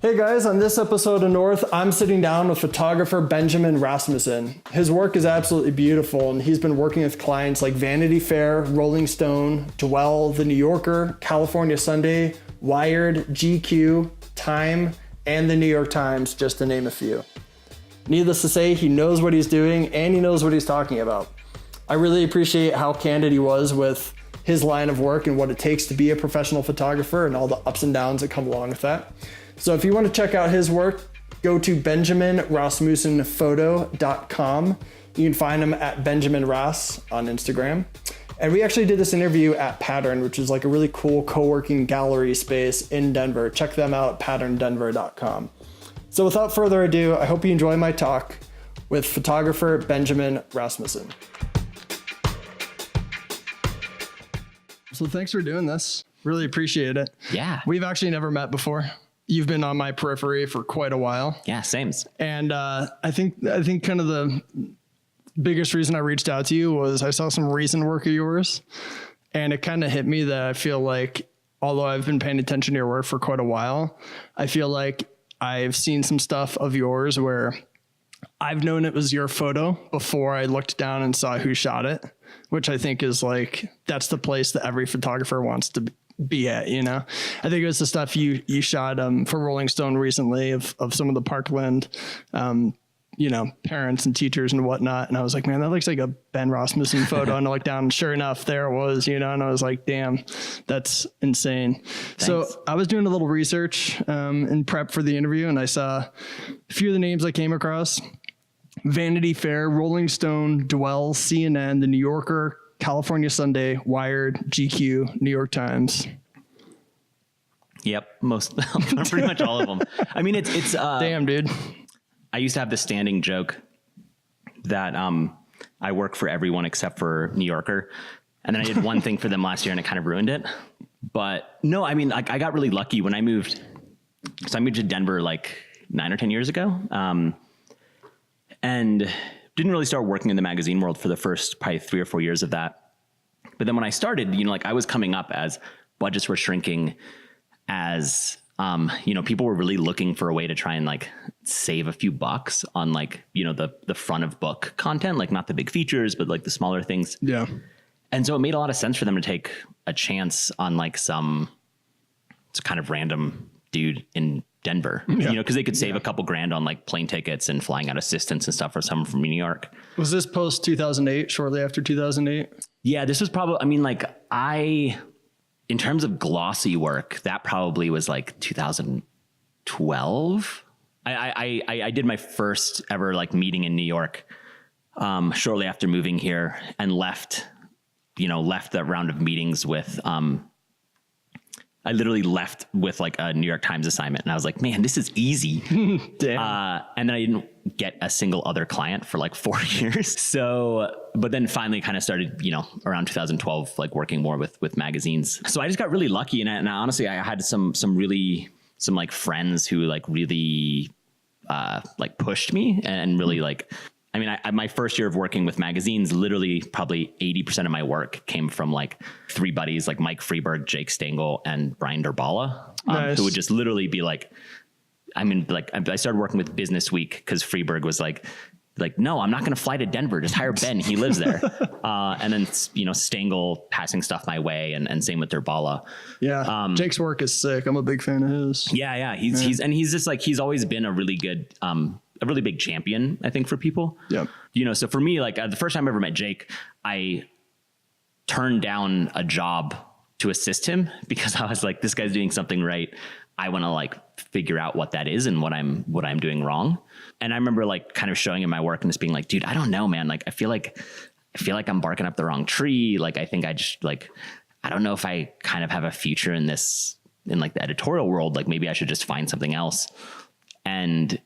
Hey guys, on this episode of North, I'm sitting down with photographer Benjamin Rasmussen. His work is absolutely beautiful, and he's been working with clients like Vanity Fair, Rolling Stone, Dwell, The New Yorker, California Sunday, Wired, GQ, Time, and The New York Times, just to name a few. Needless to say, he knows what he's doing and he knows what he's talking about. I really appreciate how candid he was with his line of work and what it takes to be a professional photographer and all the ups and downs that come along with that. So if you want to check out his work, go to benjaminrasmussenphoto.com. You can find him at Benjamin Ras on Instagram. And we actually did this interview at Pattern, which is like a really cool co-working gallery space in Denver. Check them out at patterndenver.com. So without further ado, I hope you enjoy my talk with photographer Benjamin Rasmussen. So thanks for doing this. Really appreciate it. Yeah. We've actually never met before. You've been on my periphery for quite a while. Yeah, same. And I think kind of the biggest reason I reached out to you was I saw some recent work of yours, and it kind of hit me that I feel like, although I've been paying attention to your work for quite a while, I feel like I've seen some stuff of yours where I've known it was your photo before I looked down and saw who shot it, which I think is like, that's the place that every photographer wants to be at, you know. I think it was the stuff you shot for Rolling Stone recently of some of the Parkland, parents and teachers and whatnot. And I was like, man, that looks like a Ben Rasmussen photo. And I looked down and sure enough, there it was, and I was like, damn, that's insane. Thanks. So I was doing a little research in prep for the interview, and I saw a few of the names I came across: Vanity Fair, Rolling Stone, Dwell, CNN, The New Yorker, California Sunday, Wired, GQ, New York Times. Yep, pretty much all of them. I mean, it's damn, dude. I used to have this standing joke that I work for everyone except for New Yorker, and then I did one thing for them last year, and it kind of ruined it. But no, I mean, like, I got really lucky when I moved. So I moved to Denver like 9 or 10 years ago, and didn't really start working in the magazine world for the first probably 3 or 4 years of that. But then when I started, I was coming up as budgets were shrinking, as, people were really looking for a way to try and like save a few bucks on like, the front of book content, like not the big features, but like the smaller things. Yeah. And so it made a lot of sense for them to take a chance on like some kind of random dude in Denver, because they could save a couple grand on like plane tickets and flying out assistants and stuff for someone from New York. Was this post 2008, shortly after 2008? Yeah, this was probably, in terms of glossy work, that probably was like 2012. I did my first ever like meeting in New York shortly after moving here, and left that round of meetings with, I literally left with like a New York Times assignment, and I was like, man, this is easy. Damn. And then I didn't get a single other client for like 4 years. So, but then finally kind of started, around 2012, like working more with magazines. So I just got really lucky. And honestly, I had some like friends who like really like pushed me and really like, my first year of working with magazines, literally probably 80% of my work came from like 3 buddies, like Mike Freeberg, Jake Stengel, and Brian Durbala, nice. Who would just literally be like, I started working with Business Week because Freeberg was like, no, I'm not going to fly to Denver. Just hire Ben. He lives there. And then, Stengel passing stuff my way, and same with Durbala. Yeah. Jake's work is sick. I'm a big fan of his. Yeah. He's just like, he's always been a really good, a really big champion, I think, for people. Yeah. So for me, like the first time I ever met Jake, I turned down a job to assist him because I was like, this guy's doing something right. I want to like figure out what that is and what I'm doing wrong. And I remember like kind of showing him my work and just being like, dude, I don't know, man. Like, I feel like I'm barking up the wrong tree. Like, I think I just like, I don't know if I kind of have a future in like the editorial world. Like maybe I should just find something else. And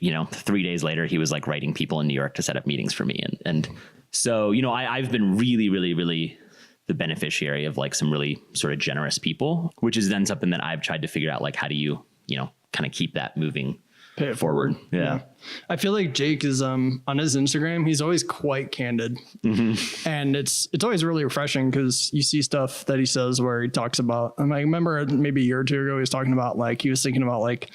3 days later, he was like writing people in New York to set up meetings for me. And so, I've been really, really, really the beneficiary of like some really sort of generous people, which is then something that I've tried to figure out, like, how do you, kind of keep that moving pay it forward. Yeah. I feel like Jake is on his Instagram, he's always quite candid. Mm-hmm. And it's always really refreshing because you see stuff that he says where he talks about, and I remember maybe a year or two ago, he was talking about like, he was thinking about like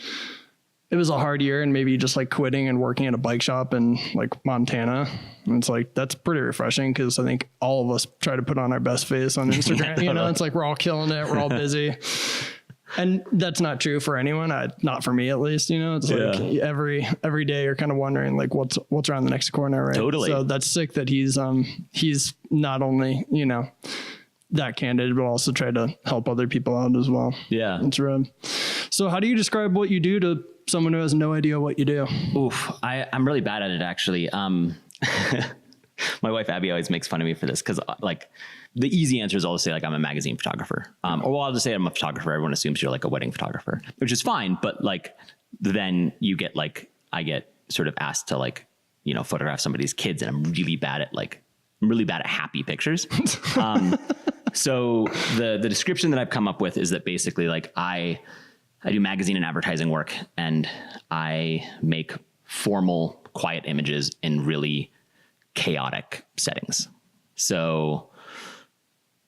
it was a hard year and maybe just like quitting and working at a bike shop in like Montana. And it's like, that's pretty refreshing because I think all of us try to put on our best face on Instagram. You know, it's like we're all killing it. We're all busy. And that's not true for anyone. Not for me, at least, you know, it's like every day you're kind of wondering like what's around the next corner. Right. Totally. So that's sick that he's not only, you know, that candid, but also try to help other people out as well. Yeah. It's rad. So how do you describe what you do to someone who has no idea what you do? Oof. I'm really bad at it, actually. My wife, Abby, always makes fun of me for this. Cause like the easy answer is always say like, I'm a magazine photographer. Or well, I'll just say I'm a photographer. Everyone assumes you're like a wedding photographer, which is fine. But like, then you get like, I get sort of asked to like, you know, photograph somebody's kids, and I'm really bad at happy pictures. So the description that I've come up with is that basically like I do magazine and advertising work, and I make formal, quiet images in really chaotic settings. So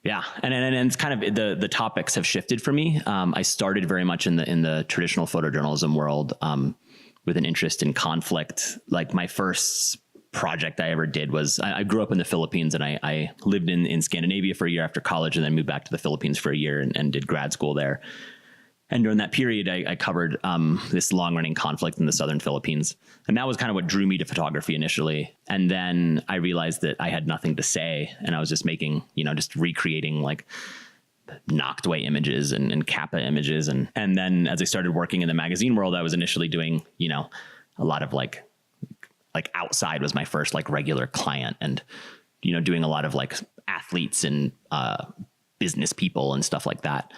yeah. And it's kind of the topics have shifted for me. I started very much in the traditional photojournalism world, with an interest in conflict. Like my first project I ever did was I grew up in the Philippines, and I lived in Scandinavia for a year after college, and then moved back to the Philippines for a year and did grad school there. And during that period, I covered this long-running conflict in the southern Philippines. And that was kind of what drew me to photography initially. And then I realized that I had nothing to say, and I was just making, you know, just recreating like Noctway images and Kappa images. And then as I started working in the magazine world, I was initially doing, you know, a lot of like Outside was my first like regular client, and, you know, doing a lot of like athletes and business people and stuff like that.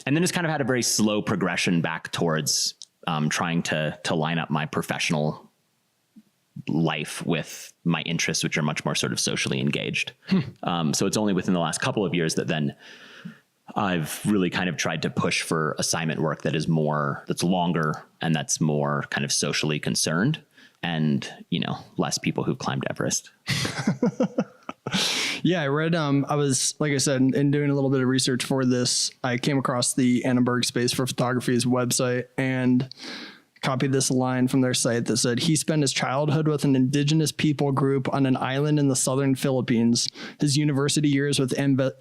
And then just kind of had a very slow progression back towards trying to line up my professional life with my interests, which are much more sort of socially engaged. So it's only within the last couple of years that then I've really kind of tried to push for assignment work that's longer and that's more kind of socially concerned, and, you know, less people who've climbed Everest. Yeah, I read, I was, like I said, in doing a little bit of research for this, I came across the Annenberg Space for Photography's website and copied this line from their site that said, he spent his childhood with an indigenous people group on an island in the southern Philippines, his university years with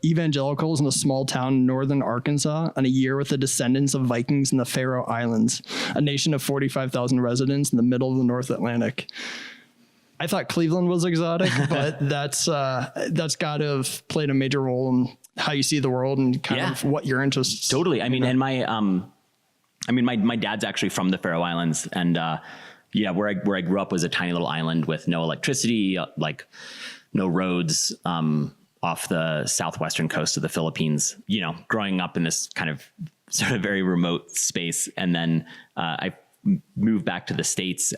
evangelicals in a small town in northern Arkansas, and a year with the descendants of Vikings in the Faroe Islands, a nation of 45,000 residents in the middle of the North Atlantic. I thought Cleveland was exotic, but that's got to have played a major role in how you see the world and kind of what your interests. Totally. I mean, and my dad's actually from the Faroe Islands, and where I grew up was a tiny little island with no electricity, like no roads, off the southwestern coast of the Philippines. You know, growing up in this kind of sort of very remote space, and then I moved back to the States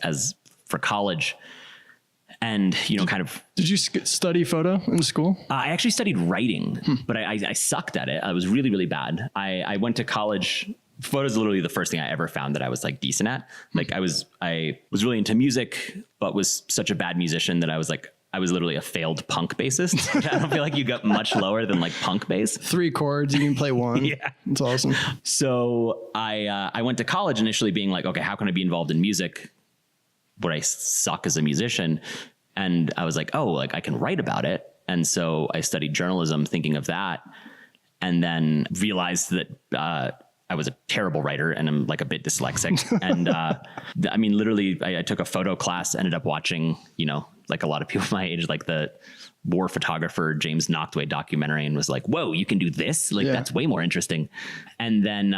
for college. And, you know, kind of. Did you study photo in school? I actually studied writing, but I sucked at it. I was really, really bad. I went to college. Photo is literally the first thing I ever found that I was like decent at. Like I was really into music, but was such a bad musician that I was literally a failed punk bassist. I don't feel like you got much lower than like punk bass. 3 chords, you can play one. Yeah. It's awesome. So I went to college initially being like, okay, how can I be involved in music where I suck as a musician? And I was like, oh, like I can write about it. And so I studied journalism thinking of that, and then realized that I was a terrible writer and I'm like a bit dyslexic. And I mean, literally I took a photo class, ended up watching, you know, like a lot of people my age, like the war photographer James Noctway documentary, and was like, whoa, you can do this? Like, that's way more interesting. And then,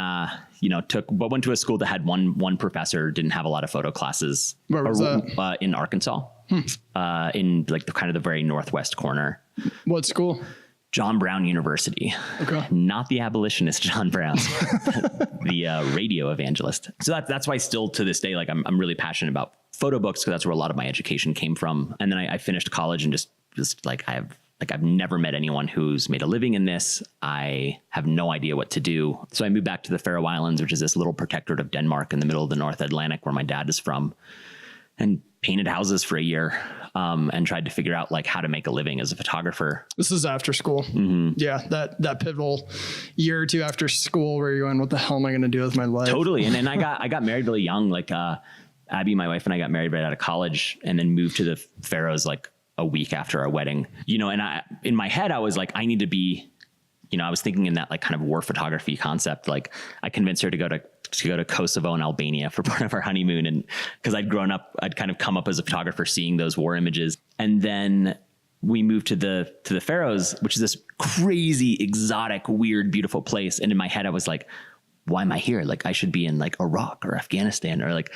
you know, went to a school that had one professor, didn't have a lot of photo classes. Where was that? In Arkansas, in like the kind of the very northwest corner. What school? John Brown University. Okay. Not the abolitionist John Brown, the radio evangelist. So that's why still to this day, like I'm really passionate about photo books, because that's where a lot of my education came from. And then I finished college and just like I've never met anyone who's made a living in this. I have no idea what to do. So I moved back to the Faroe Islands, which is this little protectorate of Denmark in the middle of the North Atlantic where my dad is from, and painted houses for a year. and tried to figure out like how to make a living as a photographer. This is after school. Yeah. That pivotal year or two after school where you're going, what the hell am I going to do with my life? Totally. And then I got married really young. Like, Abby, my wife, and I got married right out of college and then moved to the Faroes like a week after our wedding, you know, and in my head, I was like, I need to be, you know, I was thinking in that like kind of war photography concept. Like I convinced her to go to Kosovo and Albania for part of our honeymoon. And cause I'd grown up, I'd kind of come up as a photographer seeing those war images. And then we moved to the Faroes, which is this crazy, exotic, weird, beautiful place. And in my head, I was like, why am I here? Like I should be in like Iraq or Afghanistan or like,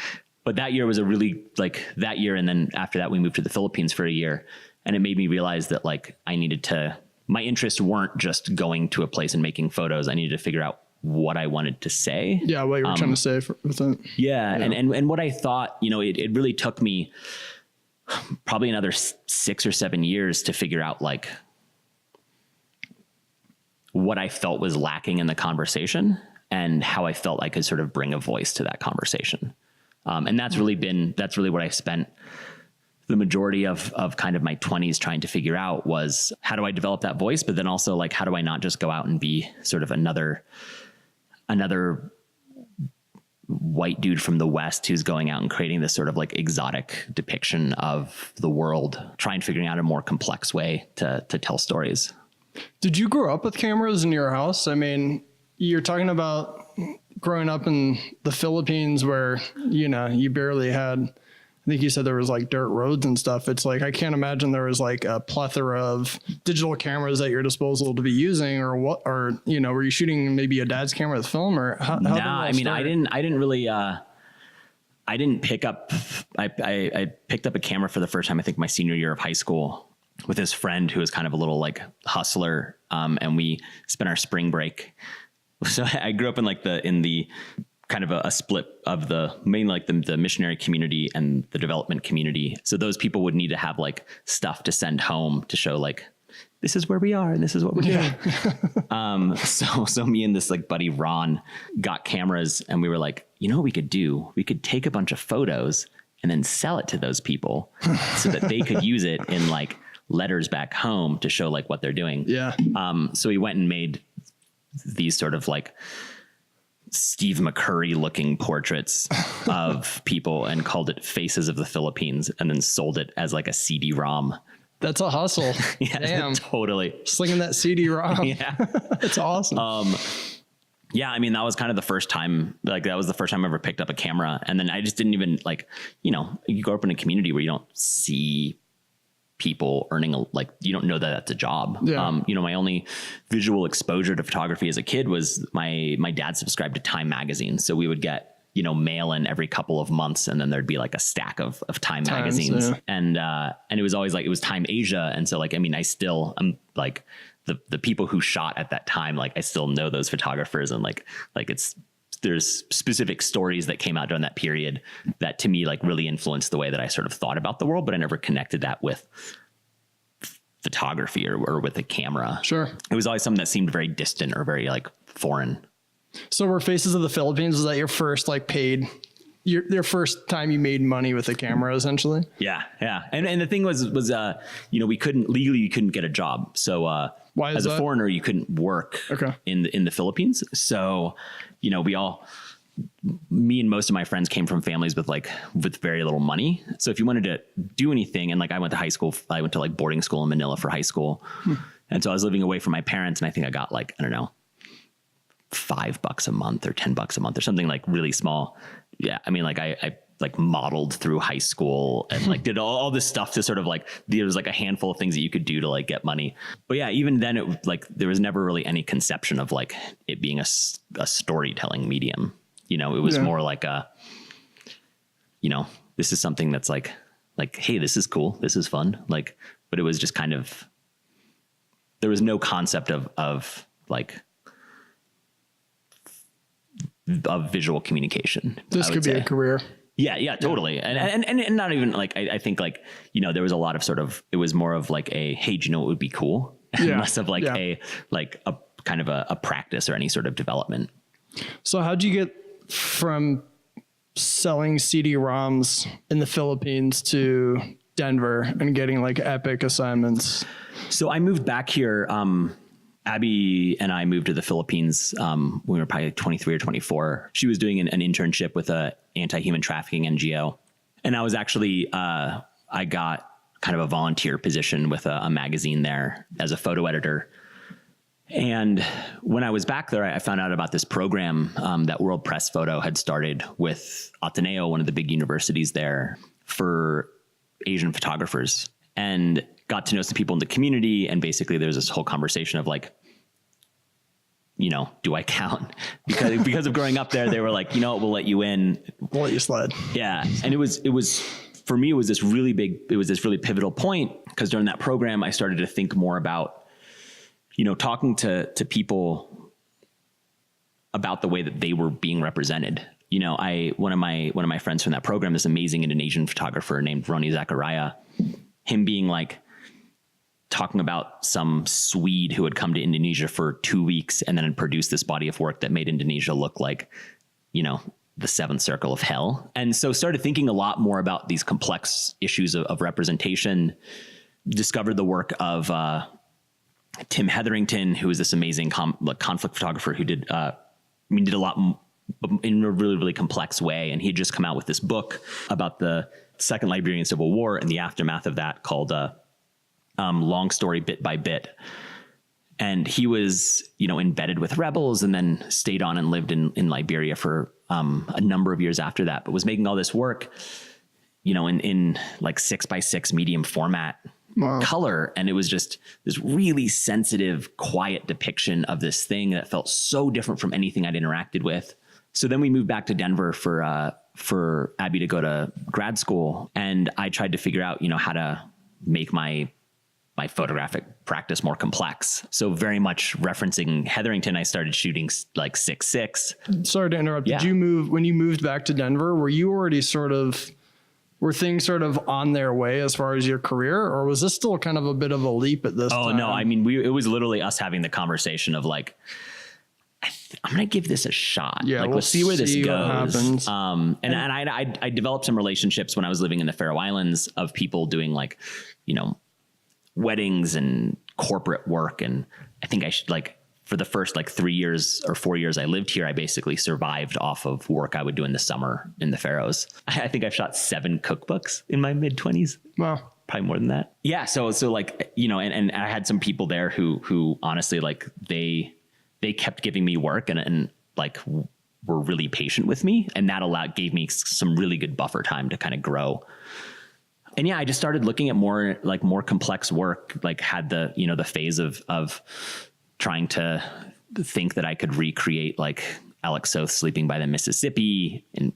but that year was a really like that year. And then after that, we moved to the Philippines for a year, and it made me realize that like I needed to, my interests weren't just going to a place and making photos. I needed to figure out what I wanted to say. Yeah. What you were trying to say with it. Yeah. And what I thought, you know, it really took me probably another 6 or 7 years to figure out like what I felt was lacking in the conversation and how I felt I could sort of bring a voice to that conversation. And that's really what I spent the majority of kind of my 20s trying to figure out was how do I develop that voice? But then also like, how do I not just go out and be sort of another white dude from the West who's going out and creating this sort of like exotic depiction of the world, trying figuring out a more complex way to tell stories. Did you grow up with cameras in your house? I mean, you're talking about growing up in the Philippines where, you know, you barely had, I think you said there was like dirt roads and stuff. It's like, I can't imagine there was like a plethora of digital cameras at your disposal to be using or what, or, you know, were you shooting maybe a dad's camera with film or how no, I mean, I didn't really, I didn't pick up, I picked up a camera for the first time, I think my senior year of high school with his friend who was kind of a little like hustler. And we spent our spring break. So I grew up in like in the kind of a split of mainly like the missionary community and the development community. So those people would need to have like stuff to send home to show like, this is where we are and this is what we're doing. So me and this like buddy Ron got cameras and we were like, you know what we could do? We could take a bunch of photos and then sell it to those people so that they could use it in like letters back home to show like what they're doing. Yeah. So we went and made these sort of like Steve McCurry looking portraits of people and called it Faces of the Philippines and then sold it as like a CD-ROM. That's a hustle. Yeah, damn. Totally. Slinging that CD-ROM. Yeah. That's awesome. Yeah. I mean, that was kind of the first time, like that was the first time I ever picked up a camera. And then I just didn't even like, you know, you grow up in a community where you don't see people earning like, you don't know that that's a job. Yeah. You know, my only visual exposure to photography as a kid was my dad subscribed to Time magazine. So we would get, you know, mail in every couple of months and then there'd be like a stack of Time magazines. Yeah. And it was always like, it was Time Asia. And so like, I mean, I'm like the people who shot at that time, like I still know those photographers and like there's specific stories that came out during that period that to me like really influenced the way that I sort of thought about the world, but I never connected that with photography or with a camera. Sure. It was always something that seemed very distant or very like foreign. So were Faces of the Philippines, was that your first like paid, your first time you made money with a camera essentially? Yeah. Yeah. And the thing was, you know, you couldn't get a job. So, why is as a foreigner, you couldn't work in the Philippines. So, you know, me and most of my friends came from families with very little money. So if you wanted to do anything, and like I went to like boarding school in Manila for high school. And so I was living away from my parents and I think I got like, I don't know, $5 a month or $10 a month or something like really small. Yeah. I mean, like I like modeled through high school and like did all this stuff to sort of like, there was like a handful of things that you could do to like get money. But yeah, even then it like, there was never really any conception of like it being a storytelling medium. You know, it was more like you know, this is something that's like, hey, this is cool. This is fun. Like, but it was just kind of, there was no concept of visual communication. This could be a career. Yeah, totally. And not even like, I think like, you know, there was a lot of sort of, it was more of like hey, do you know what would be cool? Yeah. Less of like a kind of a practice or any sort of development. So how'd you get from selling CD-ROMs in the Philippines to Denver and getting like epic assignments? So I moved back here. Abby and I moved to the Philippines when we were probably 23 or 24. She was doing an internship with a anti-human trafficking NGO. And I was actually, I got kind of a volunteer position with a magazine there as a photo editor. And when I was back there, I found out about this program that World Press Photo had started with Ateneo, one of the big universities there, for Asian photographers, and got to know some people in the community. And basically there was this whole conversation of like, you know, do I count? Because of growing up there, they were like, you know what, we'll let you in. We'll let you slide. Yeah. And it was, for me, it was this really pivotal point, because during that program, I started to think more about, you know, talking to people about the way that they were being represented. You know, one of my friends from that program, this amazing Indonesian photographer named Roni Zakaria, him being like talking about some Swede who had come to Indonesia for 2 weeks and then had produced this body of work that made Indonesia look like, you know, the seventh circle of hell. And so started thinking a lot more about these complex issues of representation, discovered the work of, Tim Hetherington, who is this amazing conflict photographer who did a lot in a really, really complex way. And he had just come out with this book about the Second Liberian Civil War and the aftermath of that, called Long Story Bit by Bit. And he was, you know, embedded with rebels and then stayed on and lived in Liberia for a number of years after that, but was making all this work, you know, in like 6x6 medium format. Wow. Color. And it was just this really sensitive, quiet depiction of this thing that felt so different from anything I'd interacted with. So then we moved back to Denver for Abby to go to grad school. And I tried to figure out, you know, how to make my photographic practice more complex. So very much referencing Hetherington, I started shooting like 6.6. Sorry to interrupt. Yeah. When you moved back to Denver, were you already were things sort of on their way as far as your career, or was this still kind of a bit of a leap at this time? Oh, no. I mean, it was literally us having the conversation of like, I'm going to give this a shot. Yeah, like, we'll let's see where this goes. Happens. And I developed some relationships when I was living in the Faroe Islands of people doing like, you know, weddings and corporate work. And I think I should like, for the first like 3 years or 4 years I lived here, I basically survived off of work I would do in the summer in the Faroes. I think I've shot 7 cookbooks in my mid-20s. Wow. Probably more than that. Yeah. So like, you know, and I had some people there who honestly, like they kept giving me work and like were really patient with me. And that gave me some really good buffer time to kind of grow. And yeah, I just started looking at more complex work, like had the, you know, the phase of trying to think that I could recreate like Alex Soth sleeping by the Mississippi and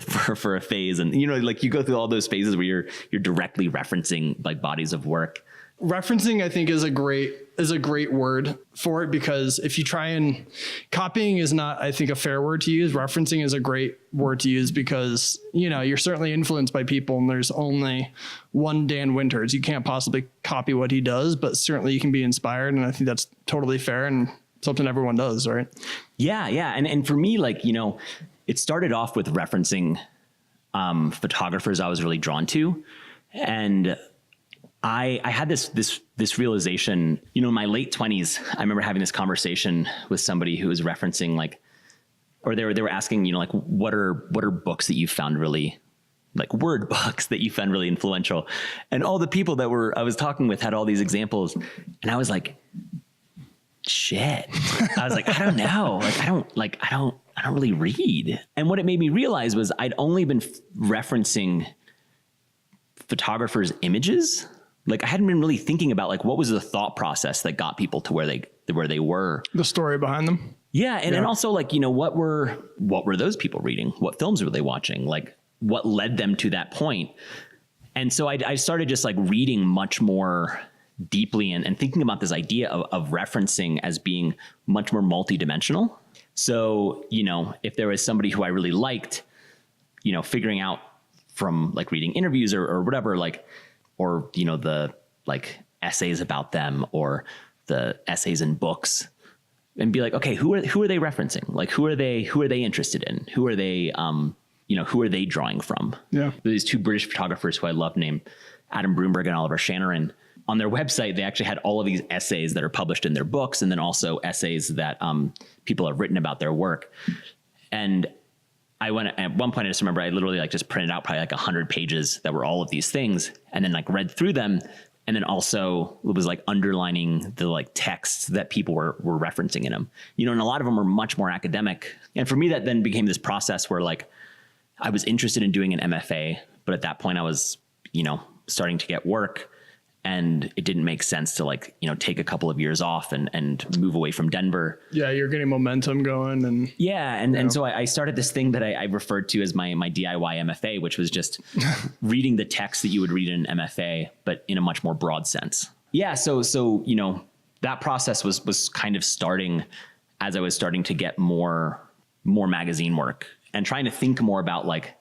for a phase. And, you know, like you go through all those phases where you're directly referencing like bodies of work. Referencing, I think, is a great word for it, because if you try and copying is not, I think, a fair word to use. Referencing is a great word to use because, you know, you're certainly influenced by people and there's only one Dan Winters. You can't possibly copy what he does, but certainly you can be inspired. And I think that's totally fair and something everyone does, right? Yeah. Yeah. And for me, like, you know, it started off with referencing photographers I was really drawn to. And I had this realization, you know, in my late 20s, I remember having this conversation with somebody who was referencing like, or they were asking, you know, like, what are books that you found really, like word books that you found really influential? And all the people that I was talking with had all these examples. And I was like, shit. I was like, I don't know. Like, I don't really read. And what it made me realize was I'd only been referencing photographers' images. Like I hadn't been really thinking about like what was the thought process that got people to where they were. The story behind them. Yeah. And also like, you know, what were those people reading? What films were they watching? Like what led them to that point? And so I started just like reading much more deeply and thinking about this idea of referencing as being much more multidimensional. So, you know, if there was somebody who I really liked, you know, figuring out from like reading interviews or whatever, like, or, you know, the like essays about them or the essays in books, and be like, okay, who are they referencing? Like, who are they interested in? Who are they who are they drawing from? Yeah. These two British photographers who I love named Adam Broomberg and Oliver Shanaran. On their website, they actually had all of these essays that are published in their books, and then also essays that people have written about their work. And at one point, I just remember I literally like just printed out probably like 100 pages that were all of these things, and then like read through them. And then also it was like underlining the like texts that people were referencing in them, and a lot of them were much more academic. And for me, that then became this process where like I was interested in doing an MFA, but at that point I was, starting to get work. And it didn't make sense to like, take a couple of years off and move away from Denver. Yeah, you're getting momentum going. And so I started this thing that I referred to as my DIY MFA, which was just reading the text that you would read in an MFA, but in a much more broad sense. Yeah, so that process was kind of starting as I was starting to get more magazine work and trying to think more about like,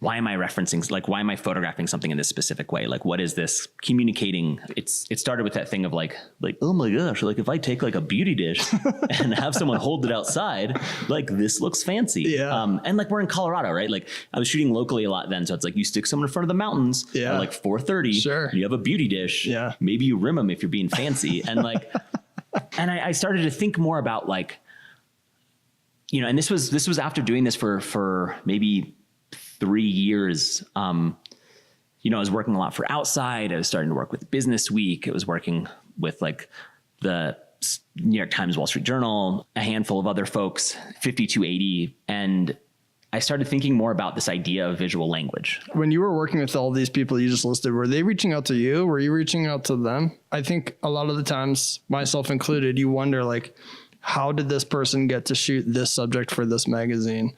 why am I referencing, like, why am I photographing something in this specific way? Like, what is this communicating? It started with that thing of like, oh my gosh, like if I take like a beauty dish and have someone hold it outside, like this looks fancy. Yeah. And like, we're in Colorado, right? Like I was shooting locally a lot then. So it's like you stick someone in front of the mountains at like 4:30, sure. You have a beauty dish. Yeah. Maybe you rim them if you're being fancy. And like, and I started to think more about like, and this was after doing this for maybe 3 years. I was working a lot for Outside. I was starting to work with Business Week. I was working with like the New York Times, Wall Street Journal, a handful of other folks, 5280. And I started thinking more about this idea of visual language. When you were working with all these people you just listed, were they reaching out to you? Were you reaching out to them? I think a lot of the times, myself included, you wonder like, how did this person get to shoot this subject for this magazine?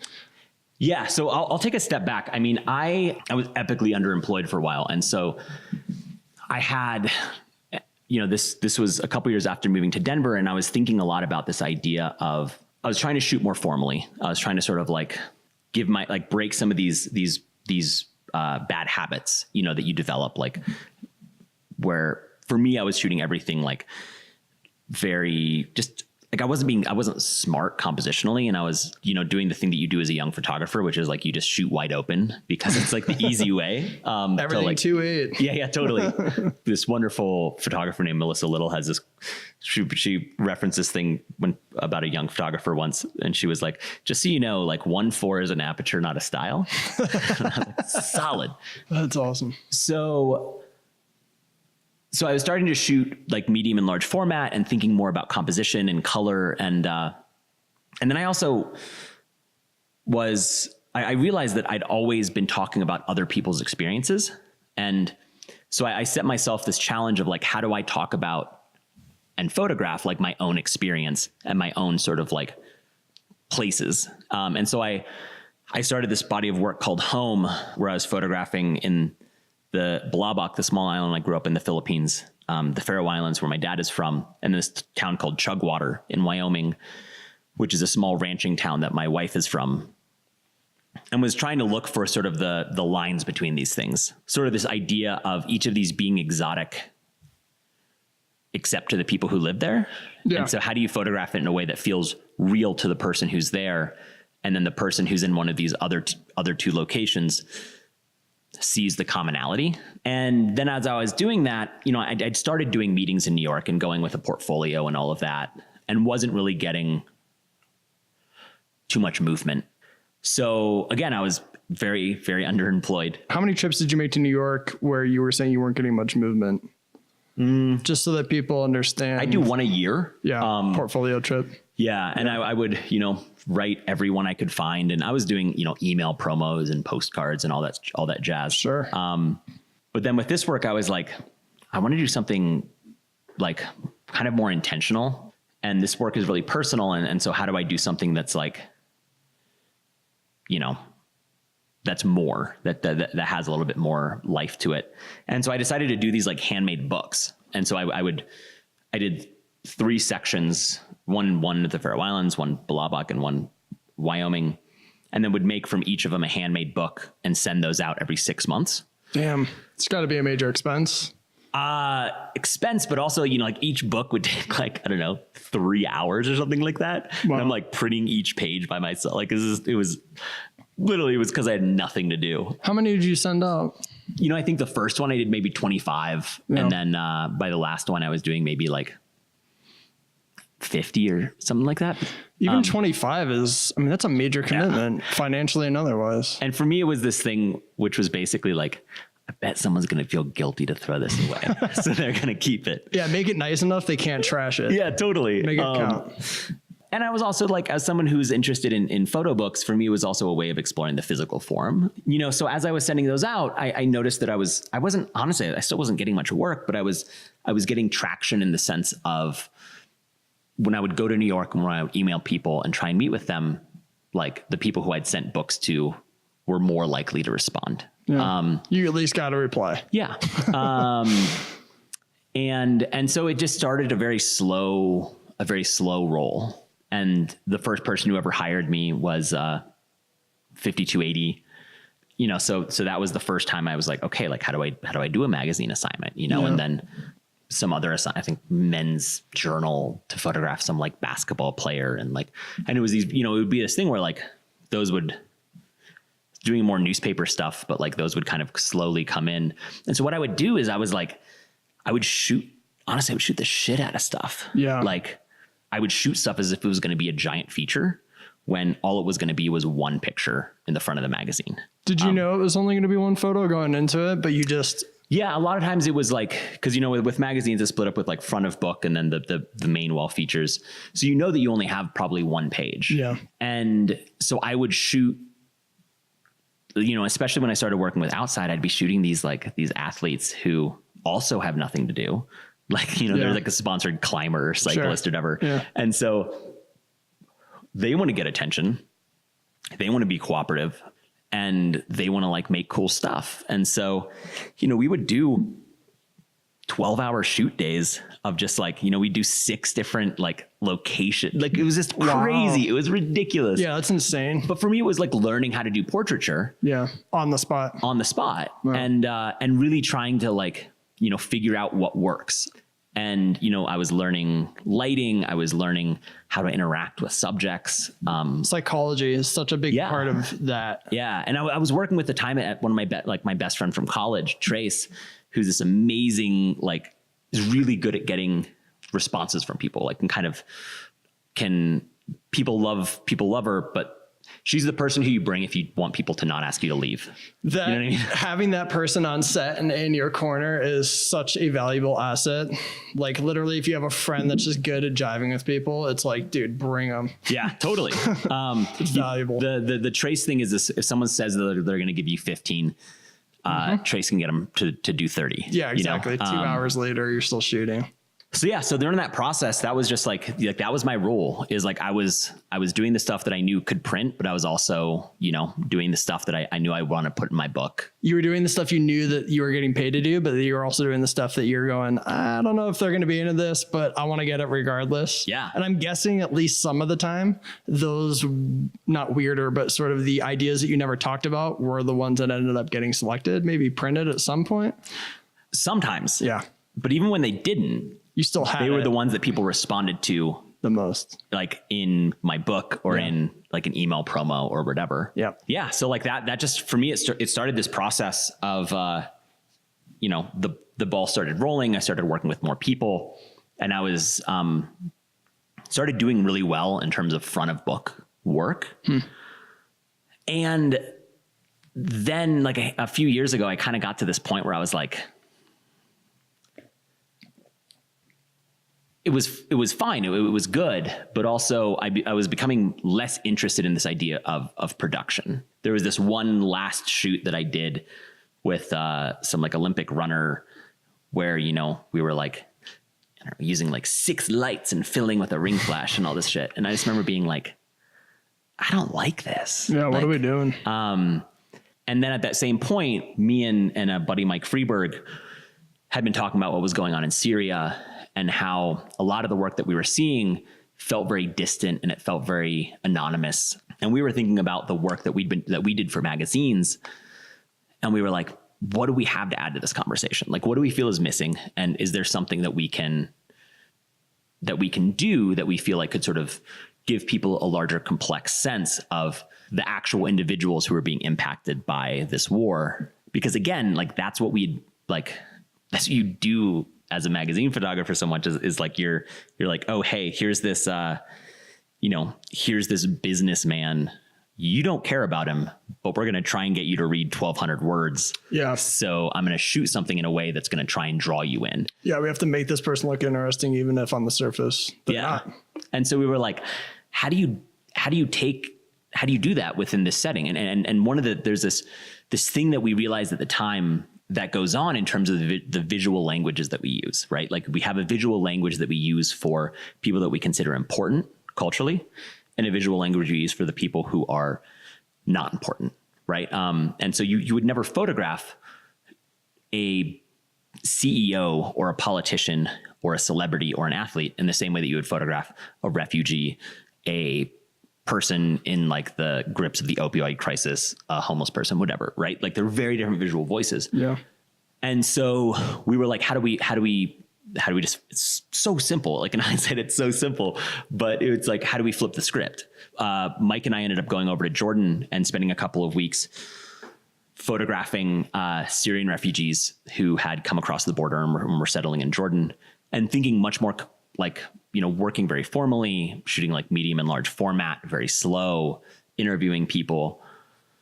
Yeah. So I'll take a step back. I mean, I was epically underemployed for a while. And so I had, this was a couple years after moving to Denver, and I was thinking a lot about this idea of, I was trying to shoot more formally. I was trying to sort of like break some of these bad habits, that you develop, like where for me, I was shooting everything like very just like I wasn't smart compositionally, and I was, doing the thing that you do as a young photographer, which is like you just shoot wide open because it's like the easy way. Everything like, 2.8. Yeah, totally. This wonderful photographer named Melissa Little has this. She referenced this thing about a young photographer once, and she was like, "Just so you know, like 1.4 is an aperture, not a style." Like, solid. That's awesome. So I was starting to shoot like medium and large format and thinking more about composition and color. And then I also I realized that I'd always been talking about other people's experiences. And so I set myself this challenge of like, how do I talk about and photograph like my own experience and my own sort of like places. And so I started this body of work called Home, where I was photographing in the Balabac, the small island I grew up in the Philippines, the Faroe Islands, where my dad is from, and this town called Chugwater in Wyoming, which is a small ranching town that my wife is from, and was trying to look for sort of the lines between these things, sort of this idea of each of these being exotic, except to the people who live there. Yeah. And so how do you photograph it in a way that feels real to the person who's there, and then the person who's in one of these other two locations sees the commonality? And then as I was doing that, I'd started doing meetings in New York and going with a portfolio and all of that, and wasn't really getting too much movement. So again, I was very, very underemployed. How many trips did you make to New York where you were saying you weren't getting much movement? Just so that people understand. I do one a year. Yeah. Portfolio trip. Yeah. And I would, write everyone I could find. And I was doing, email promos and postcards and all that jazz. Sure. But then with this work, I was like, I want to do something like kind of more intentional. And this work is really personal. And so how do I do something that's like, that's more, that has a little bit more life to it. And so I decided to do these like handmade books. And so I did 3 sections, one at the Faroe Islands, one Balabac, and one Wyoming, and then would make from each of them a handmade book and send those out every 6 months. Damn. It's got to be a major expense. Expense, but also, like each book would take like, I don't know, 3 hours or something like that. Wow. And I'm like printing each page by myself. Like it was because I had nothing to do. How many did you send out? I think the first one I did maybe 25. Yeah. And then by the last one I was doing maybe like 50 or something like that. Even 25 is, that's a major commitment financially and otherwise. And for me, it was this thing, which was basically like, I bet someone's going to feel guilty to throw this away. So they're going to keep it. Yeah. Make it nice enough they can't trash it. Yeah, totally. Make it count. And I was also like, as someone who's interested in photo books, for me, it was also a way of exploring the physical form. So as I was sending those out, I noticed that I still wasn't getting much work, but I was getting traction in the sense of when I would go to New York and when I would email people and try and meet with them, like the people who I'd sent books to were more likely to respond. Yeah. You at least got a reply. Yeah. And so it just started a very slow roll. And the first person who ever hired me was 5280. So that was the first time I was like, okay, like how do I do a magazine assignment? And then some other I think Men's Journal to photograph some like basketball player and it was these, it would be this thing where like those would doing more newspaper stuff, but like those would kind of slowly come in. And so what I would do is I would shoot the shit out of stuff. Yeah. Like I would shoot stuff as if it was going to be a giant feature when all it was going to be was one picture in the front of the magazine. Did you know it was only going to be one photo going into it, but you just... Yeah, a lot of times it was like, because with magazines, it's split up with like front of book and then the main wall features. So that you only have probably one page. Yeah. And so I would shoot, especially when I started working with Outside, I'd be shooting these athletes who also have nothing to do. Like, they're like a sponsored climber or cyclist or whatever. Yeah. And so they want to get attention. They want to be cooperative. And they want to like make cool stuff. And so, we would do 12-hour shoot days of just like, we do 6 different like locations. Like it was just crazy. It was ridiculous. Yeah, that's insane. But for me, it was like learning how to do portraiture. Yeah. On the spot. Wow. And really trying to like, figure out what works. And, I was learning lighting. I was learning how to interact with subjects. Psychology is such a big part of that. Yeah. And I was working with the time at one of my best friend from college, Trace, who's this amazing, like is really good at getting responses from people. Like people love her, but she's the person who you bring if you want people to not ask you to leave. You know what I mean? Having that person on set and in your corner is such a valuable asset. Like literally, if you have a friend that's just good at jiving with people, it's like, dude, bring them. Yeah, totally. It's valuable. The Trace thing is this: if someone says that they're going to give you 15, Trace can get them to do 30. Yeah, exactly. 2 hours later, you're still shooting. So during that process, that was just like that was my role, is like I was doing the stuff that I knew could print, but I was also, doing the stuff that I knew I want to put in my book. You were doing the stuff you knew that you were getting paid to do, but you were also doing the stuff that you're going, I don't know if they're going to be into this, but I want to get it regardless. Yeah. And I'm guessing at least some of the time, those not weirder, but sort of the ideas that you never talked about were the ones that ended up getting selected, maybe printed at some point. Sometimes. Yeah. But even when they didn't, you still had they were the ones that people responded to the most, like in my book or in like an email promo or whatever. Yeah. Yeah. So like that just for me, it started this process of, the ball started rolling. I started working with more people, and I was, started doing really well in terms of front of book work. And then like a few years ago, I kind of got to this point where I was like, it was fine. It was good, but also I was becoming less interested in this idea of production. There was this one last shoot that I did with some like Olympic runner where, we were like, using like 6 lights and filling with a ring flash and all this shit. And I just remember being like, I don't like this. Yeah. What are we doing? And then at that same point, me and a buddy, Mike Freeberg, had been talking about what was going on in Syria and how a lot of the work that we were seeing felt very distant and it felt very anonymous. And we were thinking about the work that we did for magazines. And we were like, what do we have to add to this conversation? Like, what do we feel is missing? And is there something that we can do that we feel like could sort of give people a larger complex sense of the actual individuals who are being impacted by this war? Because again, like that's what you do as a magazine photographer so much is like, you're like, oh, hey, here's this, here's this businessman. You don't care about him, but we're going to try and get you to read 1,200 words. Yeah. So I'm going to shoot something in a way that's going to try and draw you in. Yeah. We have to make this person look interesting, even if on the surface they're not. And so we were like, how do you do that within this setting? And there's this thing that we realized at the time that goes on in terms of the visual languages that we use, right? Like we have a visual language that we use for people that we consider important culturally, and a visual language we use for the people who are not important, right? And so you would never photograph a CEO or a politician or a celebrity or an athlete in the same way that you would photograph a refugee, a person in like the grips of the opioid crisis, a homeless person, whatever, right? Like they're very different visual voices. Yeah. And so we were like, how do we just, it's so simple. Like in hindsight, it's so simple, but it's like, how do we flip the script? Mike and I ended up going over to Jordan and spending a couple of weeks photographing Syrian refugees who had come across the border and were settling in Jordan, and thinking much more like, working very formally, shooting like medium and large format, very slow, interviewing people.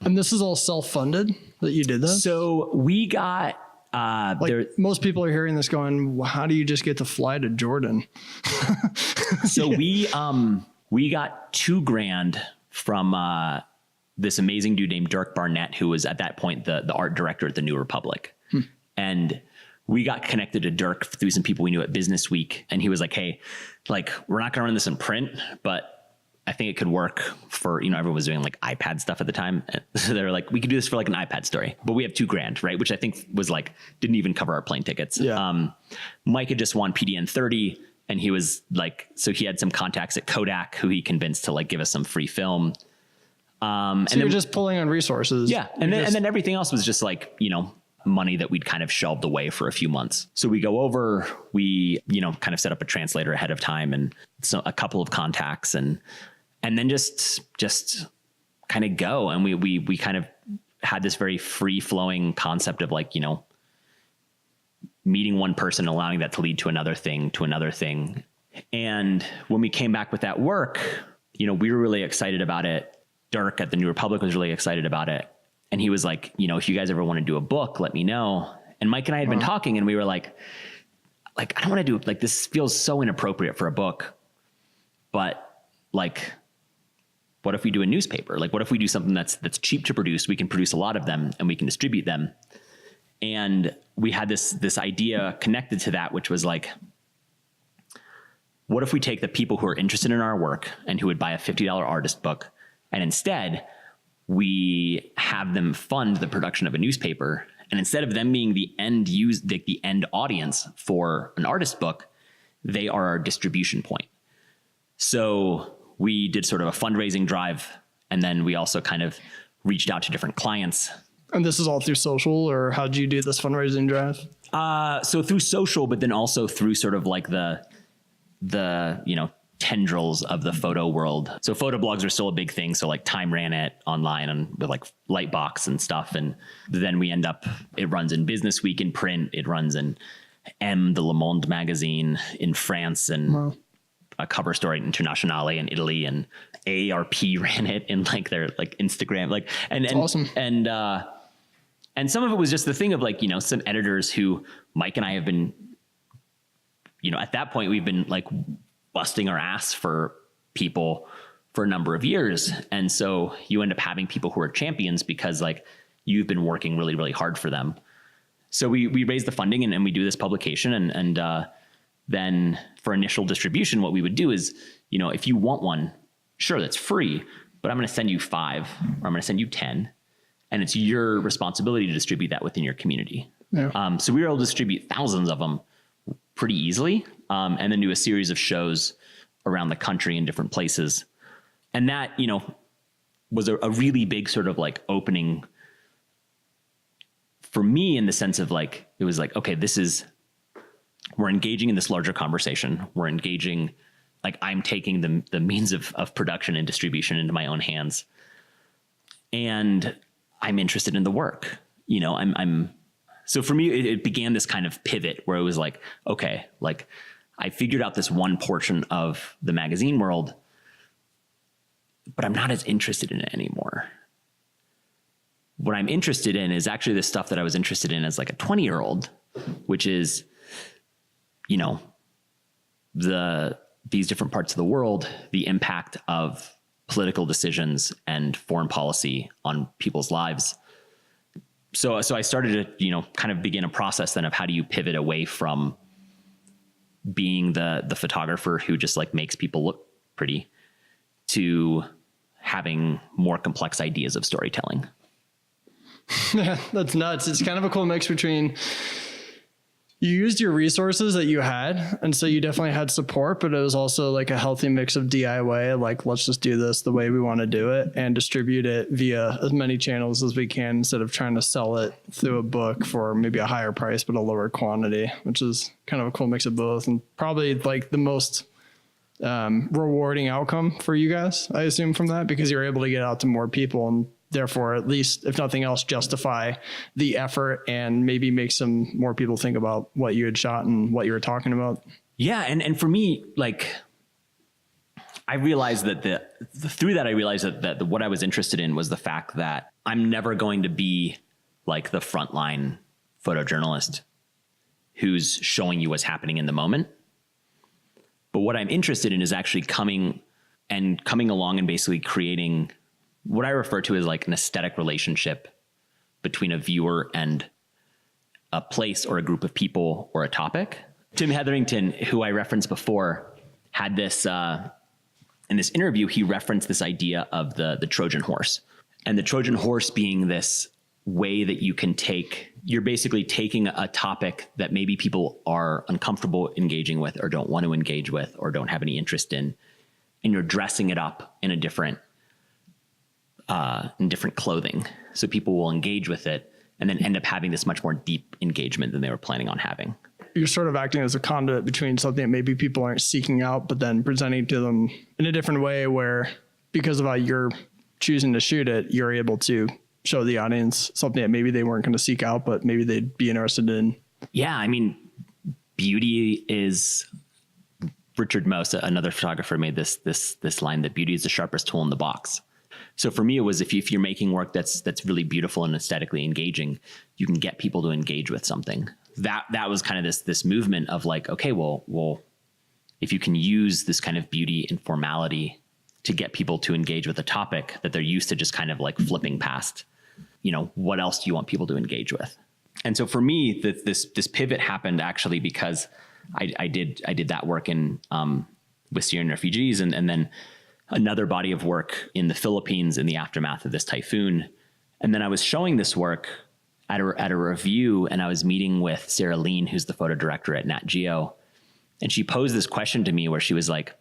And this is all self-funded that you did this? So we got, most people are hearing this going, well, how do you just get to fly to Jordan? So we got $2,000 from this amazing dude named Dirk Barnett, who was at that point the art director at the New Republic. And we got connected to Dirk through some people we knew at Business Week. And he was like, hey, like, we're not going to run this in print, but I think it could work for, everyone was doing like iPad stuff at the time. So they were like, we could do this for like an iPad story, but we have $2,000, right? Which I think was like, didn't even cover our plane tickets. Yeah. Mike had just won PDN 30, and he was like, so he had some contacts at Kodak who he convinced to like give us some free film. So and you're just pulling on resources. Yeah. And then everything else was just like, money that we'd kind of shelved away for a few months. So we go over, we, kind of set up a translator ahead of time and so a couple of contacts and then just kind of go. And we kind of had this very free flowing concept of like, meeting one person, allowing that to lead to another thing. And when we came back with that work, we were really excited about it. Dirk at the New Republic was really excited about it. And he was like, if you guys ever want to do a book, let me know. And Mike and I had been talking, and we were like, I don't want to do, like, this feels so inappropriate for a book, but like, what if we do a newspaper? Like, what if we do something that's cheap to produce? We can produce a lot of them and we can distribute them. And we had this idea connected to that, which was like, what if we take the people who are interested in our work and who would buy a $50 artist book, and instead we have them fund the production of a newspaper, and instead of them being the end audience for an artist book, they are our distribution point. So we did sort of a fundraising drive, and then we also kind of reached out to different clients. And this is all through social, or how did you do this fundraising drive? So through social, but then also through sort of like the tendrils of the photo world. So photo blogs are still a big thing. So like Time ran it online and with like Lightbox and stuff. And then it runs in Business Week in print. It runs in the Le Monde magazine in France, and a cover story Internationale in Italy, and AARP ran it in like their like Instagram, like, and awesome. And some of it was just the thing of like, some editors who Mike and I have been, at that point we've been like busting our ass for people for a number of years. And so you end up having people who are champions because like you've been working really, really hard for them. So we raise the funding and we do this publication. And then for initial distribution, what we would do is, if you want one, sure, that's free, but I'm going to send you 5 or I'm going to send you 10. And it's your responsibility to distribute that within your community. Yeah. So we were able to distribute thousands of them pretty easily, and then do a series of shows around the country in different places. And that, was a really big sort of like opening for me, in the sense of like, it was like, okay, we're engaging in this larger conversation. We're engaging, like I'm taking the means of production and distribution into my own hands. And I'm interested in the work, so for me, it began this kind of pivot where it was like, okay, like I figured out this one portion of the magazine world, but I'm not as interested in it anymore. What I'm interested in is actually the stuff that I was interested in as like a 20-year-old, which is, these different parts of the world, the impact of political decisions and foreign policy on people's lives. So I started to, kind of begin a process then of how do you pivot away from being the photographer who just like makes people look pretty to having more complex ideas of storytelling. That's nuts. It's kind of a cool mix between you used your resources that you had. And so you definitely had support, but it was also like a healthy mix of DIY, like let's just do this the way we want to do it and distribute it via as many channels as we can instead of trying to sell it through a book for maybe a higher price, but a lower quantity, which is kind of a cool mix of both. And probably like the most rewarding outcome for you guys, I assume, from that, because you're able to get out to more people and therefore, at least, if nothing else, justify the effort and maybe make some more people think about what you had shot and what you were talking about. Yeah. And for me, like, I realized that through that, I realized that what I was interested in was the fact that I'm never going to be like the frontline photojournalist who's showing you what's happening in the moment. But what I'm interested in is actually coming along and basically creating what I refer to as like an aesthetic relationship between a viewer and a place or a group of people or a topic. Tim Hetherington, who I referenced before, had this, in this interview, he referenced this idea of the Trojan horse, and the Trojan horse being this way that you're basically taking a topic that maybe people are uncomfortable engaging with or don't want to engage with or don't have any interest in, and you're dressing it up in different clothing so people will engage with it and then end up having this much more deep engagement than they were planning on having. You're sort of acting as a conduit between something that maybe people aren't seeking out, but then presenting to them in a different way where, because of how you're choosing to shoot it, you're able to show the audience something that maybe they weren't going to seek out, but maybe they'd be interested in. Yeah. I mean, beauty is, Richard Mose, another photographer, made this line that beauty is the sharpest tool in the box. So for me, it was if you're making work that's really beautiful and aesthetically engaging, you can get people to engage with something. That was kind of this movement of like, okay, well, if you can use this kind of beauty and formality to get people to engage with a topic that they're used to just kind of like flipping past, what else do you want people to engage with? And so for me, this pivot happened actually because I did that work with Syrian refugees and then another body of work in the Philippines in the aftermath of this typhoon. And then I was showing this work at a review, and I was meeting with Sarah Lean, who's the photo director at Nat Geo. And she posed this question to me where she was like,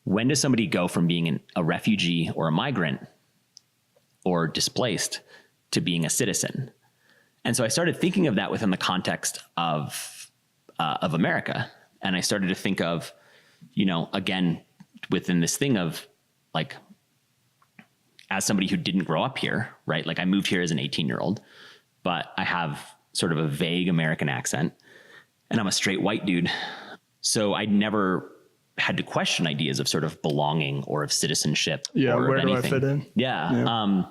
when does somebody go from being a refugee or a migrant or displaced to being a citizen? And so I started thinking of that within the context of America. And I started to think of, again, within this thing of like, as somebody who didn't grow up here, right? Like I moved here as an 18-year-old, but I have sort of a vague American accent and I'm a straight white dude. So I never had to question ideas of sort of belonging or of citizenship. Yeah. Or where of do anything. I fit in? Yeah.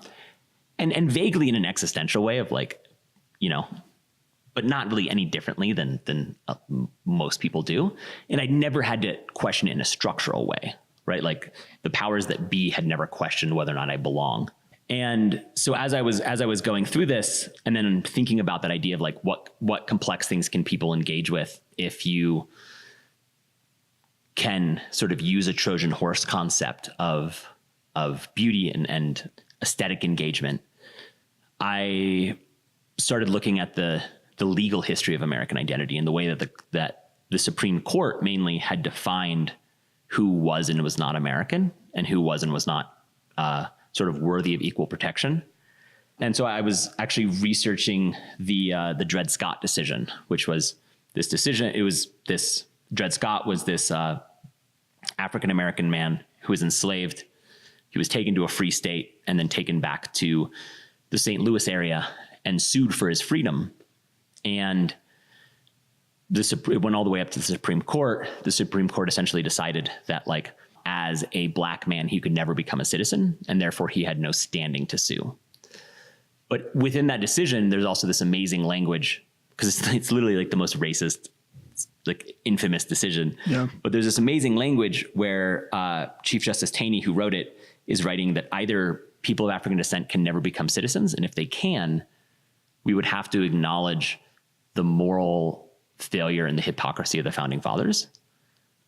And vaguely in an existential way of like, but not really any differently than most people do. And I never had to question it in a structural way, right? Like the powers that be had never questioned whether or not I belong. And so as I was going through this and then thinking about that idea of like, what complex things can people engage with if you can sort of use a Trojan horse concept of beauty and aesthetic engagement, I started looking at the legal history of American identity and the way that the Supreme Court mainly had defined who was and was not American and who was and was not sort of worthy of equal protection. And so I was actually researching the Dred Scott decision, which was this decision. It was this Dred Scott was this African-American man who was enslaved. He was taken to a free state and then taken back to the St. Louis area and sued for his freedom. And it went all the way up to the Supreme Court. The Supreme Court essentially decided that, like, as a black man, he could never become a citizen, and therefore he had no standing to sue. But within that decision, there's also this amazing language, because it's literally like the most racist, like infamous decision. Yeah. But there's this amazing language where Chief Justice Taney, who wrote it, is writing that either people of African descent can never become citizens, and if they can, we would have to acknowledge the moral failure and the hypocrisy of the founding fathers,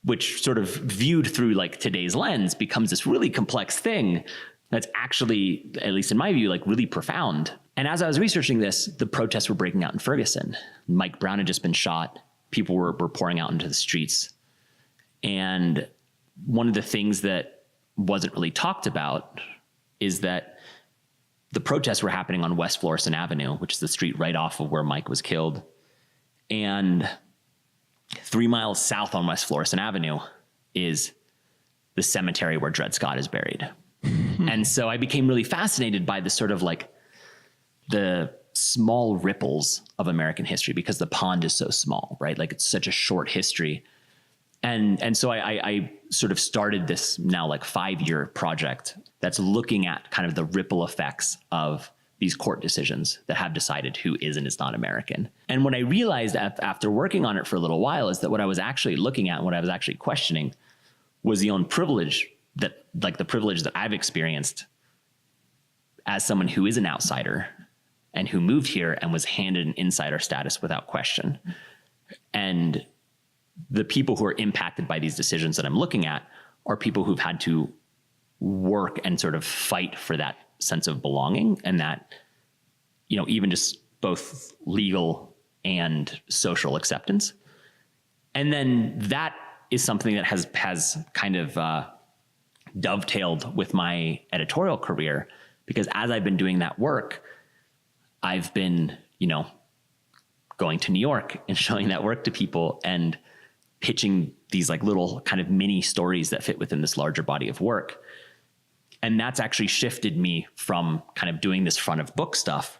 which sort of viewed through like today's lens becomes this really complex thing that's actually, at least in my view, like really profound. And as I was researching this, the protests were breaking out in Ferguson. Mike Brown had just been shot. People were pouring out into the streets. And one of the things that wasn't really talked about is that the protests were happening on West Florissant Avenue, which is the street right off of where Mike was killed. And 3 miles south on West Florissant Avenue is the cemetery where Dred Scott is buried. And so I became really fascinated by the sort of like the small ripples of American history, because the pond is so small, right? Like it's such a short history. And so I sort of started this now like 5-year project that's looking at kind of the ripple effects of these court decisions that have decided who is and is not American. And what I realized after working on it for a little while is that what I was actually looking at, and what I was actually questioning, was the own privilege that, like the privilege that I've experienced as someone who is an outsider and who moved here and was handed an insider status without question. And the people who are impacted by these decisions that I'm looking at are people who've had to work and sort of fight for that sense of belonging, and that, you know, even just both legal and social acceptance. And then that is something that has kind of dovetailed with my editorial career, because as I've been doing that work, I've been, you know, going to New York and showing that work to people and pitching these like little kind of mini stories that fit within this larger body of work. And that's actually shifted me from kind of doing this front of book stuff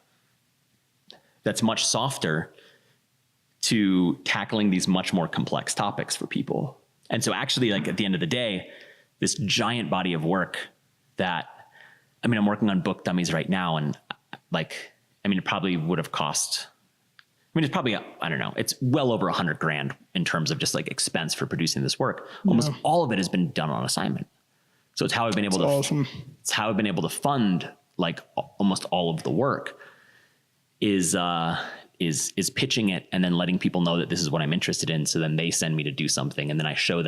that's much softer to tackling these much more complex topics for people. And so actually, like at the end of the day, this giant body of work that, I mean, I'm working on book dummies right now, and like, I mean, it probably would have cost, I mean, it's probably, I don't know, it's well over $100,000 in terms of just like expense for producing this work. Almost all of it has been done on assignment. So it's how I've been able it's how I've been able to fund like almost all of the work is pitching it and then letting people know that this is what I'm interested in. So then they send me to do something, and then I show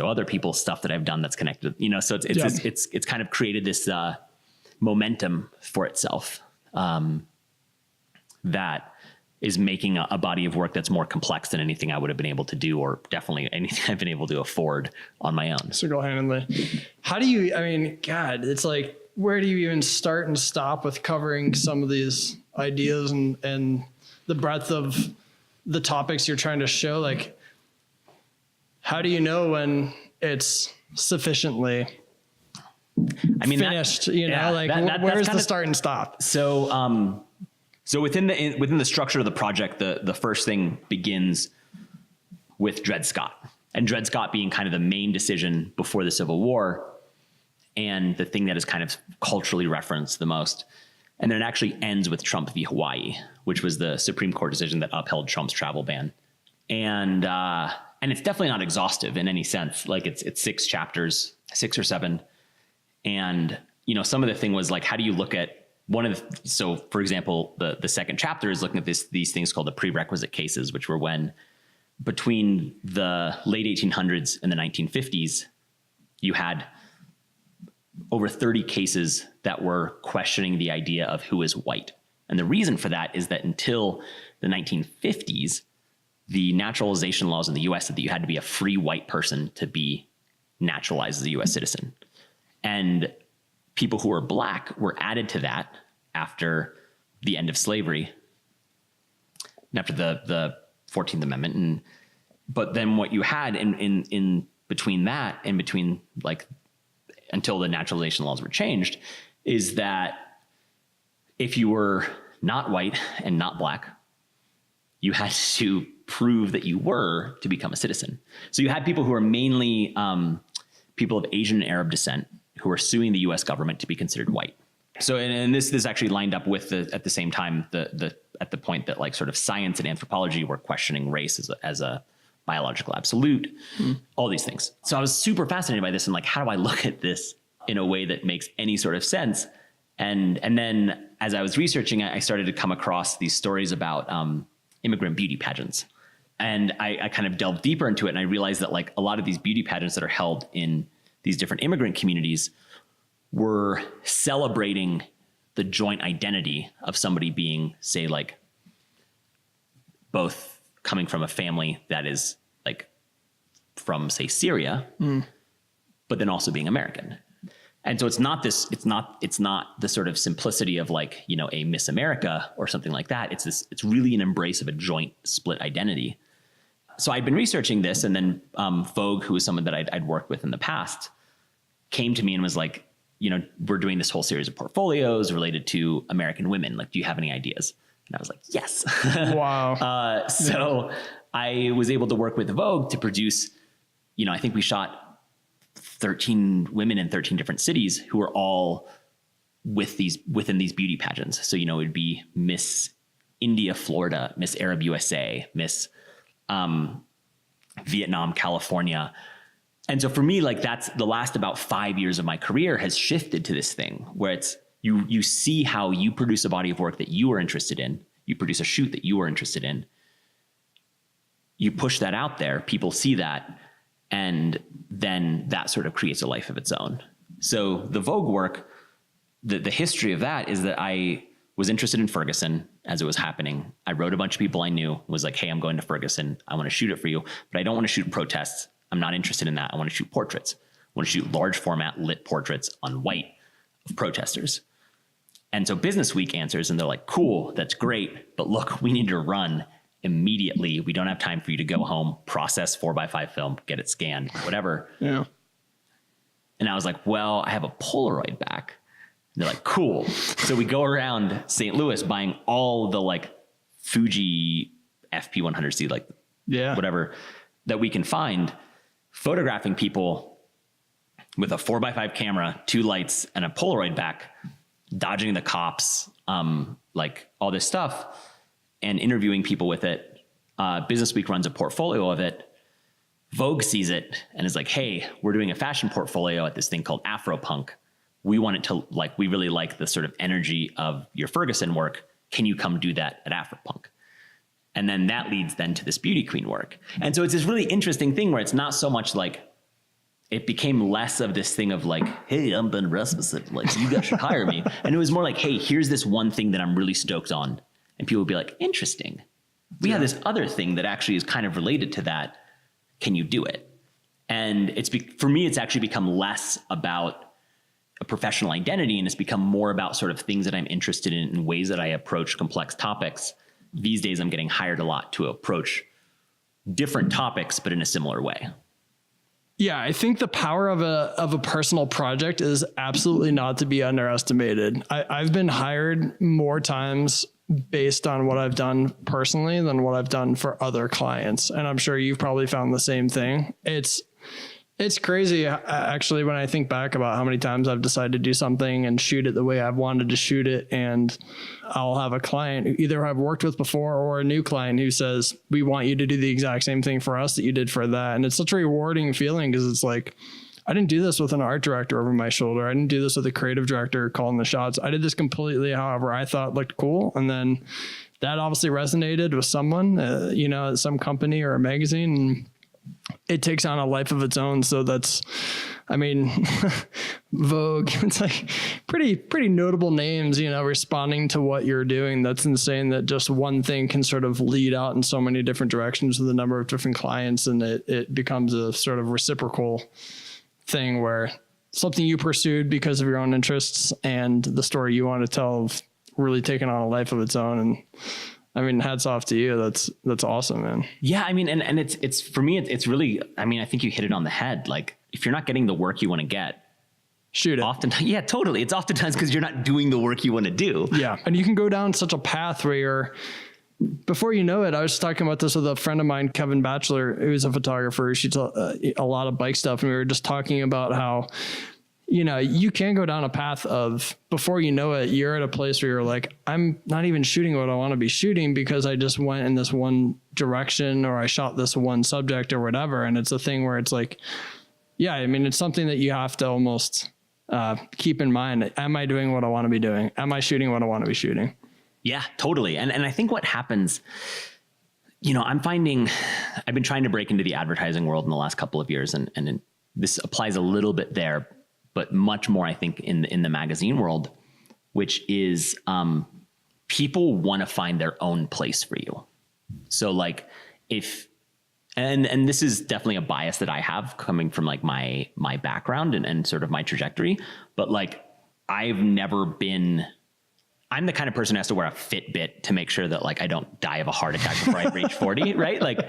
other people stuff that I've done that's connected, you know, so it's kind of created this momentum for itself that is making a body of work that's more complex than anything I would have been able to do, or definitely anything I've been able to afford on my own. Single-handedly. How do you, I mean, God, it's like, where do you even start and stop with covering some of these ideas and the breadth of the topics you're trying to show? Like, how do you know when it's sufficiently finished, where's the start and stop? So within the structure of the project, the first thing begins with Dred Scott, and Dred Scott being kind of the main decision before the Civil War, and the thing that is kind of culturally referenced the most. And then it actually ends with Trump v. Hawaii, which was the Supreme Court decision that upheld Trump's travel ban. And it's definitely not exhaustive in any sense. Like it's 6 chapters, 6 or 7. And, you know, some of the thing was like, how do you look at so for example, the second chapter is looking at these things called the prerequisite cases, which were when between the late 1800s and the 1950s, you had over 30 cases that were questioning the idea of who is white. And the reason for that is that until the 1950s, the naturalization laws in the US said that you had to be a free white person to be naturalized as a US citizen. And people who were black were added to that after the end of slavery and after the 14th Amendment. But then what you had in between that and between like until the naturalization laws were changed is that if you were not white and not black, you had to prove that you were to become a citizen. So you had people who are mainly people of Asian and Arab descent who were suing the U.S. government to be considered white. So, and this actually lined up with at the same time, at the point that like sort of science and anthropology were questioning race as a biological absolute, all these things. So I was super fascinated by this and like, how do I look at this in a way that makes any sort of sense? And then as I was researching, I started to come across these stories about immigrant beauty pageants. And I kind of delved deeper into it. And I realized that like a lot of these beauty pageants that are held in these different immigrant communities were celebrating the joint identity of somebody being, say, like both coming from a family that is like from, say, Syria, but then also being American. And so it's not the sort of simplicity of like, you know, a Miss America or something like that. It's really an embrace of a joint split identity. So I'd been researching this, and then Vogue, who was someone that I'd worked with in the past, came to me and was like, you know, we're doing this whole series of portfolios related to American women. Like, do you have any ideas? And I was like, yes. Wow. So I was able to work with Vogue to produce, you know, I think we shot 13 women in 13 different cities who were all within these beauty pageants. So, you know, it'd be Miss India, Florida, Miss Arab USA, Miss Vietnam, California. And so for me, like that's the last about 5 years of my career has shifted to this thing where it's you see how you produce a body of work that you are interested in, you produce a shoot that you are interested in, you push that out there, people see that, and then that sort of creates a life of its own. So the Vogue work, the history of that is that I was interested in Ferguson as it was happening. I wrote a bunch of people I knew, was like, hey, I'm going to Ferguson. I want to shoot it for you, but I don't want to shoot protests. I'm not interested in that. I want to shoot portraits. I want to shoot large format lit portraits on white of protesters. And so Business Week answers and they're like, cool, that's great. But look, we need to run immediately. We don't have time for you to go home, process 4x5 film, get it scanned, whatever. Yeah. And I was like, well, I have a Polaroid back. And they're like, cool. So we go around St. Louis buying all the like Fuji FP100C, like whatever that we can find, photographing people with a 4x5 camera, 2 lights, and a Polaroid back, dodging the cops, like all this stuff, and interviewing people with it. Business Week runs a portfolio of it. Vogue sees it and is like, hey, we're doing a fashion portfolio at this thing called Afropunk. We want it to like, we really like the sort of energy of your Ferguson work. Can you come do that at Afropunk? And then that leads then to this beauty queen work. And so it's this really interesting thing where it's not so much like, it became less of this thing of like, hey, I'm Ben Rasmussen, like, you guys should hire me. And it was more like, hey, here's this one thing that I'm really stoked on. And people would be like, interesting. We have this other thing that actually is kind of related to that. Can you do it? And for me, it's actually become less about a professional identity, and it's become more about sort of things that I'm interested in ways that I approach complex topics. These days, I'm getting hired a lot to approach different topics, but in a similar way. Yeah, I think the power of a personal project is absolutely not to be underestimated. I've been hired more times based on what I've done personally than what I've done for other clients. And I'm sure you've probably found the same thing. It's crazy, actually, when I think back about how many times I've decided to do something and shoot it the way I've wanted to shoot it. And I'll have a client who either I've worked with before or a new client who says, we want you to do the exact same thing for us that you did for that. And it's such a rewarding feeling because it's like, I didn't do this with an art director over my shoulder. I didn't do this with a creative director calling the shots. I did this completely however I thought looked cool. And then that obviously resonated with someone, at some company or a magazine. And it takes on a life of its own. So that's, Vogue, it's like pretty notable names, responding to what you're doing. That's insane that just one thing can sort of lead out in so many different directions with a number of different clients. And it becomes a sort of reciprocal thing where something you pursued because of your own interests and the story you want to tell really taken on a life of its own. And I mean, hats off to you. That's awesome, man. Yeah. I mean, and it's for me, it's really, I mean, I think you hit it on the head. Like if you're not getting the work you want to get, shoot it. Oftentimes, yeah, totally. It's oftentimes because you're not doing the work you want to do. Yeah. And you can go down such a path where you're, before you know it, I was talking about this with a friend of mine, Kevin Batchelor, who's a photographer. She taught a lot of bike stuff. And we were just talking about how, you know, you can go down a path of, before you know it, you're at a place where you're like, I'm not even shooting what I want to be shooting because I just went in this one direction, or I shot this one subject or whatever. And it's a thing where it's like, yeah, I mean, it's something that you have to almost keep in mind. Am I doing what I want to be doing? Am I shooting what I want to be shooting? Yeah, totally. And I think what happens, you know, I'm finding, I've been trying to break into the advertising world in the last couple of years, and this applies a little bit there, but much more, I think, in the magazine world, which is people want to find their own place for you. So like if, and this is definitely a bias that I have coming from like my background and sort of my trajectory, but like I've never been, I'm the kind of person who has to wear a Fitbit to make sure that like I don't die of a heart attack before I reach 40, right? Like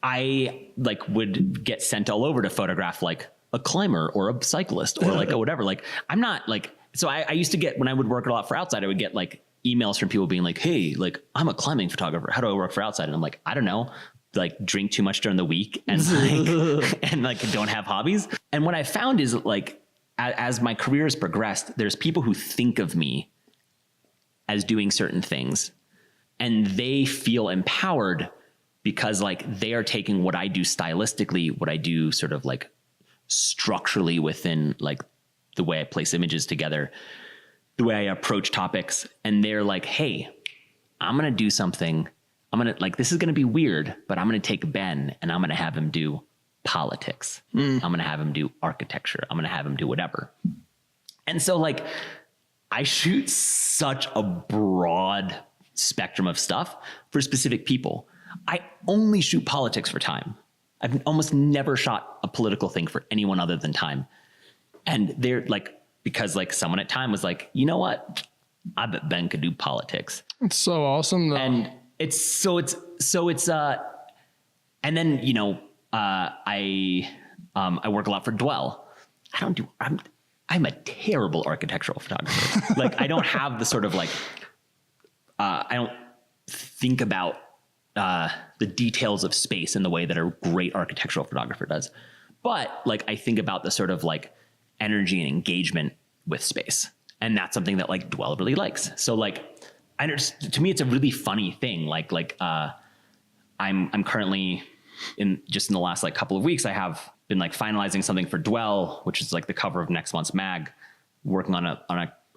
I like would get sent all over to photograph like a climber or a cyclist or like a whatever. Like I'm not like, so I used to get, when I would work a lot for Outside, I would get like emails from people being like, hey, like I'm a climbing photographer. How do I work for Outside? And I'm like, I don't know, like drink too much during the week and like, and like don't have hobbies. And what I found is like, as my career has progressed, there's people who think of me as doing certain things and they feel empowered because like they are taking what I do stylistically, what I do sort of like structurally within like the way I place images together, the way I approach topics. And they're like, hey, I'm going to do something. I'm going to like, this is going to be weird, but I'm going to take Ben and I'm going to have him do politics. I'm going to have him do architecture. I'm going to have him do whatever. And so like, I shoot such a broad spectrum of stuff for specific people. I only shoot politics for Time. I've almost never shot a political thing for anyone other than Time. And they're like, because like someone at Time was like, you know what? I bet Ben could do politics. It's so awesome though. And and then, you know, I work a lot for Dwell. I'm a terrible architectural photographer. Like I don't have the sort of like, I don't think about the details of space in the way that a great architectural photographer does. But like, I think about the sort of like energy and engagement with space. And that's something that like Dwell really likes. So like, to me, it's a really funny thing. I'm currently in the last like couple of weeks, I have been like finalizing something for Dwell, which is like the cover of next month's mag, working on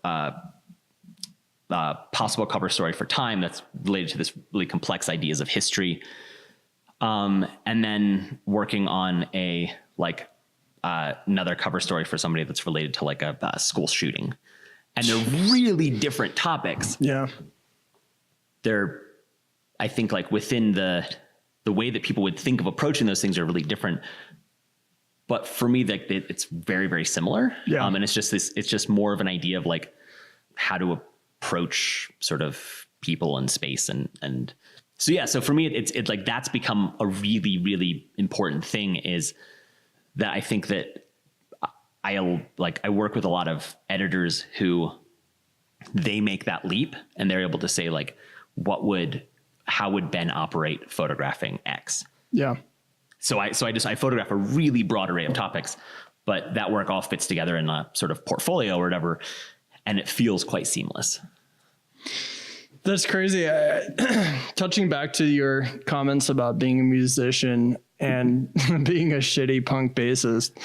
a possible cover story for Time that's related to this really complex ideas of history. And then working on another cover story for somebody that's related to like a school shooting. And they're really different topics. Yeah. They're, I think like within the way that people would think of approaching those things are really different. But for me, like it's very, very similar. Yeah. And it's just more of an idea of like how to approach sort of people and space. And so, yeah, so for me, it's like, that's become a really, really important thing, is that I think that I work with a lot of editors who they make that leap and they're able to say like, how would Ben operate photographing X? Yeah. So I photograph a really broad array of topics, but that work all fits together in a sort of portfolio or whatever. And it feels quite seamless. That's crazy. Touching back to your comments about being a musician and being a shitty punk bassist,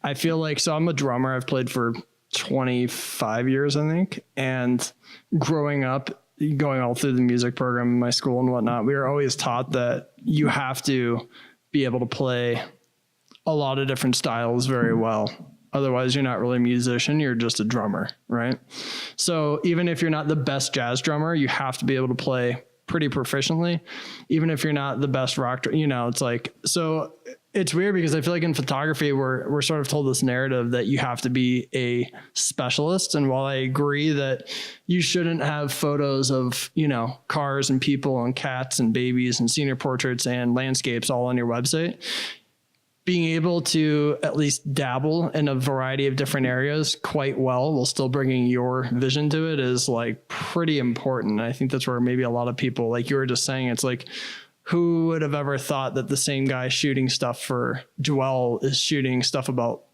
I feel like, so I'm a drummer. I've played for 25 years, I think. And growing up, going all through the music program in my school and whatnot, we were always taught that you have to be able to play a lot of different styles very well. Otherwise, you're not really a musician. You're just a drummer, right? So even if you're not the best jazz drummer, you have to be able to play pretty proficiently. Even if you're not the best rock, it's like, so It's weird because I feel like in photography, we're sort of told this narrative that you have to be a specialist. And while I agree that you shouldn't have photos of, cars and people and cats and babies and senior portraits and landscapes all on your website, being able to at least dabble in a variety of different areas quite well while still bringing your vision to it is like pretty important. I think that's where maybe a lot of people, like you were just saying, it's like, who would have ever thought that the same guy shooting stuff for Dwell is shooting stuff about,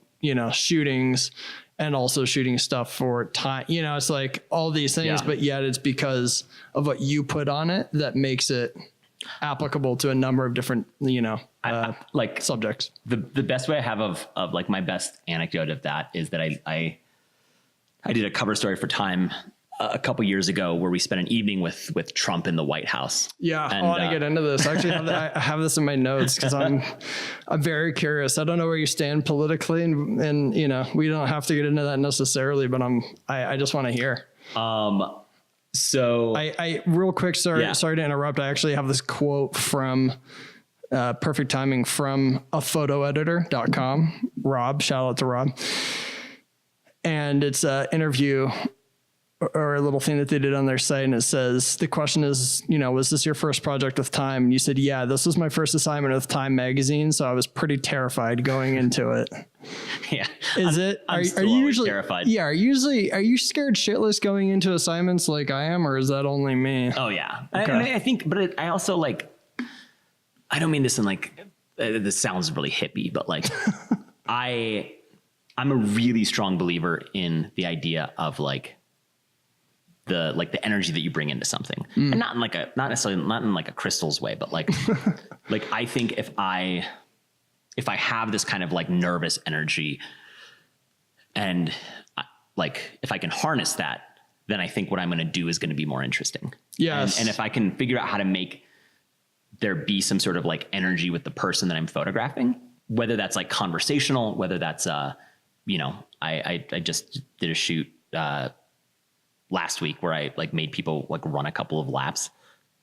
shootings and also shooting stuff for time, it's like all these things, but yet it's because of what you put on it that makes it applicable to a number of different, like subjects. The best way I have of like my best anecdote of that is that I did a cover story for Time a couple years ago where we spent an evening with Trump in the White House. Yeah. I want to get into this. Actually, I have this in my notes because I'm very curious. I don't know where you stand politically and we don't have to get into that necessarily, but I just want to hear. So I real quick, sorry to interrupt. I actually have this quote from Perfect Timing from aphotoeditor.com. Rob, shout out to Rob. And it's an interview or a little thing that they did on their site. And it says, the question is, was this your first project with Time? And you said, yeah, this was my first assignment with Time magazine. So I was pretty terrified going into it. Yeah. Are you usually terrified? Yeah. Are you scared shitless going into assignments like I am, or is that only me? Oh yeah. Okay. I think, but I also like, I don't mean this in like, this sounds really hippie, but like I'm a really strong believer in the idea of like, the energy that you bring into something, and not in like a crystals way, but like, like I think if I have this kind of like nervous energy and like, if I can harness that, then I think what I'm going to do is going to be more interesting. Yes. And if I can figure out how to make there be some sort of like energy with the person that I'm photographing, whether that's like conversational, whether that's, I just did a shoot, last week where I like made people like run a couple of laps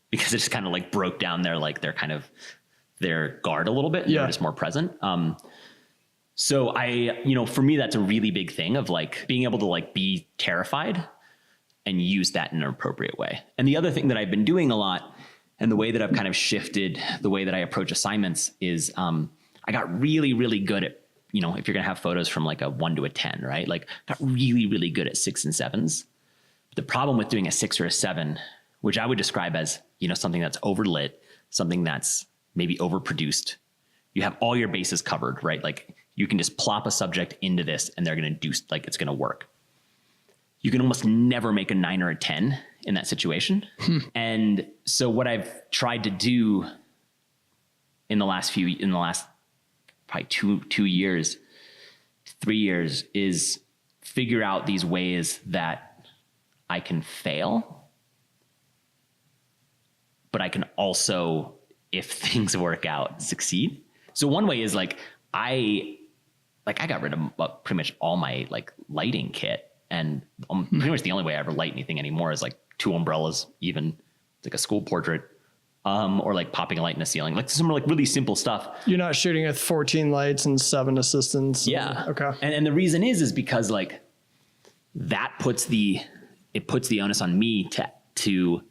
because it just kind of like broke down their guard a little bit. And they're just more present. So for me, that's a really big thing of like being able to like be terrified and use that in an appropriate way. And the other thing that I've been doing a lot and the way that I've kind of shifted the way that I approach assignments is, I got really, really good at, if you're going to have photos from like a 1 to a 10, right? Like got really, really good at 6s and 7s. The problem with doing a 6 or a 7, which I would describe as, something that's overlit, something that's maybe overproduced. You have all your bases covered, right? Like you can just plop a subject into this and they're going to do like, it's going to work. You can almost never make a 9 or a 10 in that situation. And so what I've tried to do in the last probably 2 years, 3 years is figure out these ways that I can fail, but I can also, if things work out, succeed. So one way is like, I got rid of pretty much all my like lighting kit, and pretty much the only way I ever light anything anymore is like 2 umbrellas, even like a school portrait, or like popping a light in the ceiling, like some like really simple stuff. You're not shooting with 14 lights and 7 assistants. Yeah. Okay. And the reason is because like that puts the onus on me to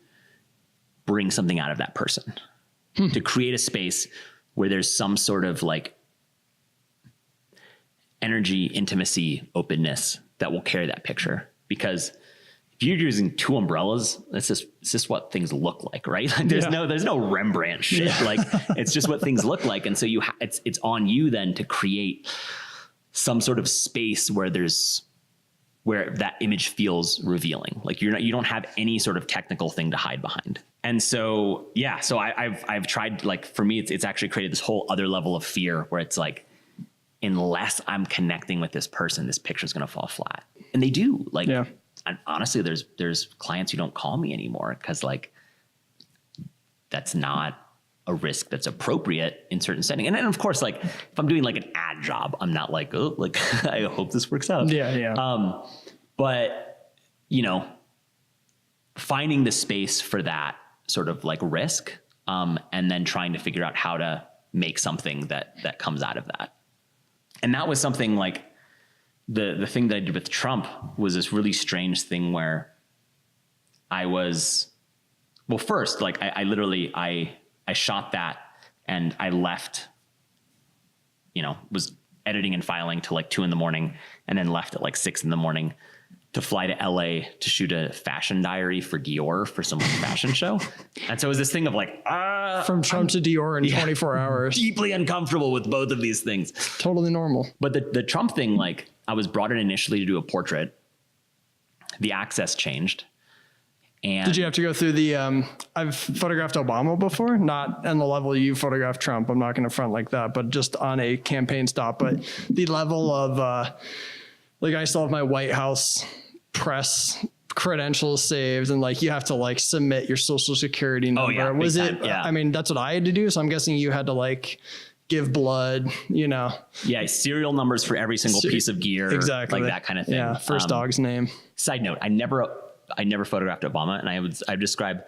bring something out of that person, to create a space where there's some sort of like energy, intimacy, openness that will carry that picture. Because if you're using 2 umbrellas, it's just what things look like, right? Like there's no Rembrandt shit. Yeah. Like it's just what things look like. And so it's on you then to create some sort of space where that image feels revealing. Like you don't have any sort of technical thing to hide behind. And so, so I've tried, like, for me, it's actually created this whole other level of fear where it's like, unless I'm connecting with this person, this picture's going to fall flat. And they do. Like, and honestly, there's clients who don't call me anymore because like, that's not a risk that's appropriate in certain setting. And then of course, like if I'm doing like an ad job, I'm not like, oh, like I hope this works out. Yeah. But finding the space for that sort of like risk, and then trying to figure out how to make something that comes out of that. And that was something like the thing that I did with Trump was this really strange thing where I was, well, first, like I literally, I shot that and I left, was editing and filing till like 2 a.m. and then left at like 6 a.m. to fly to LA to shoot a fashion diary for Dior for some fashion show. And so it was this thing of like, From Trump to Dior in 24 hours. deeply uncomfortable with both of these things. Totally normal. But the Trump thing, like I was brought in initially to do a portrait. The access changed. And Did you have to go through the, I've photographed Obama before, not on the level you photographed Trump. I'm not going to front like that, but just on a campaign stop. But the level of, like I still have my White House press credentials saved, and like you have to like submit your social security number. yeah, Was big it, time, yeah. I mean, that's what I had to do. So I'm guessing you had to like give blood, Yeah, serial numbers for every single piece of gear. Exactly. Like that kind of thing. Yeah. First dog's name. Side note, I never photographed Obama, and I describe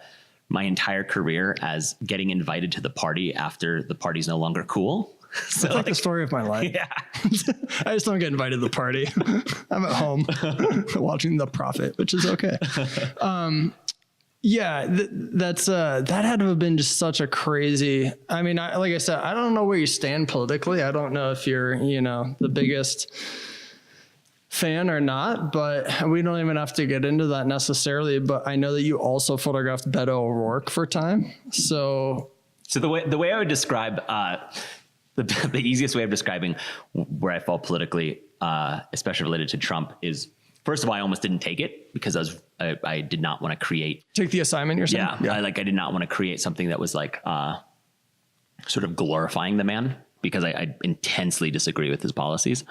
my entire career as getting invited to the party after the party's no longer cool. So That's like the story of my life. yeah. I just don't get invited to the party. I'm at home watching The Prophet, which is okay. That had to have been just such a crazy. I mean, like I said, I don't know where you stand politically. I don't know if you're, the biggest fan or not, but we don't even have to get into that necessarily. But I know that you also photographed Beto O'Rourke for time. So the way I would describe the easiest way of describing where I fall politically, especially related to Trump, is first of all, I almost didn't take it because I did not want to create. Take the assignment you're saying? Yeah. I did not want to create something that was like sort of glorifying the man, because I intensely disagree with his policies.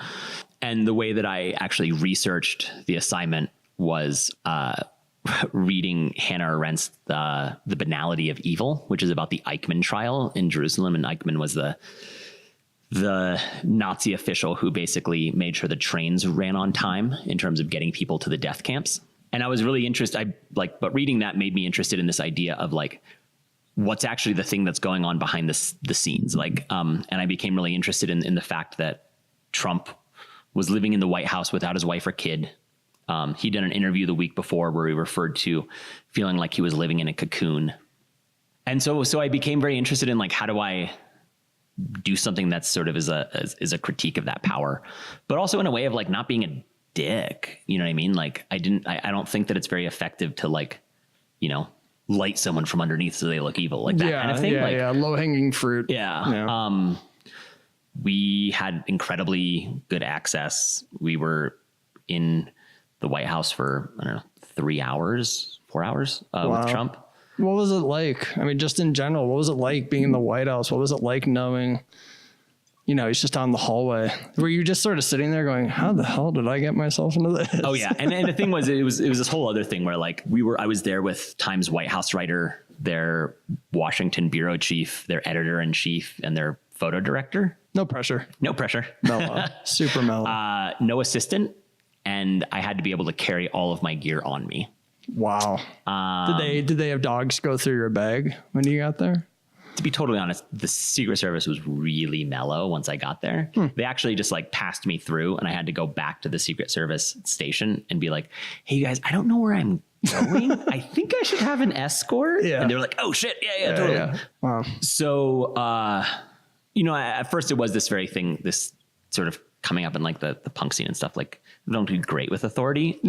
And the way that I actually researched the assignment was reading Hannah Arendt's The Banality of Evil, which is about the Eichmann trial in Jerusalem. And Eichmann was the Nazi official who basically made sure the trains ran on time in terms of getting people to the death camps. And I was really interested, but reading that made me interested in this idea of like, what's actually the thing that's going on behind the scenes. And I became really interested in the fact that Trump was living in the White House without his wife or kid. He did an interview the week before where he referred to feeling like he was living in a cocoon. And so I became very interested in like, how do I do something that's sort of is a critique of that power, but also in a way of like not being a dick. You know what I mean? Like I don't think that it's very effective to like, light someone from underneath so they look evil, like that kind of thing. Yeah, low hanging fruit. Yeah. We had incredibly good access. We were in the White House for, 4 hours with Trump. What was it like? I mean, just in general, what was it like being in the White House? What was it like knowing, he's just down the hallway? Were you just sort of sitting there going, how the hell did I get myself into this? Oh yeah. And the thing was, it was this whole other thing where like I was there with Times White House writer, their Washington bureau chief, their editor in chief, and their photo director. No pressure. Mellow. Super mellow. No assistant. And I had to be able to carry all of my gear on me. Wow. Did they have dogs go through your bag when you got there? To be totally honest, the Secret Service was really mellow once I got there. They actually just like passed me through, and I had to go back to the Secret Service station and be like, hey, you guys, I don't know where I'm going. I think I should have an escort. Yeah. And they were like, oh shit. Yeah, totally. Yeah. Wow. So, at first it was this very thing, this sort of coming up in like the punk scene and stuff, like don't do great with authority.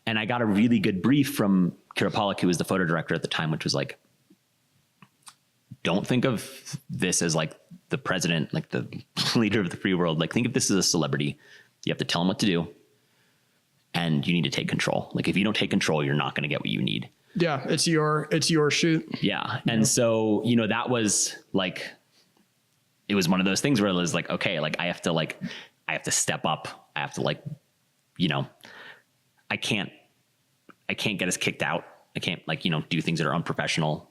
And I got a really good brief from Kira Pollock, who was the photo director at the time, which was like, don't think of this as like the president, like the leader of the free world. Like think of this as a celebrity. You have to tell him what to do, and you need to take control. Like if you don't take control, you're not going to get what you need. Yeah. It's your shoot. Yeah. And so, that was like, it was one of those things where it was like, okay, like I have to step up. I have to like, I can't get us kicked out. I can't like, do things that are unprofessional,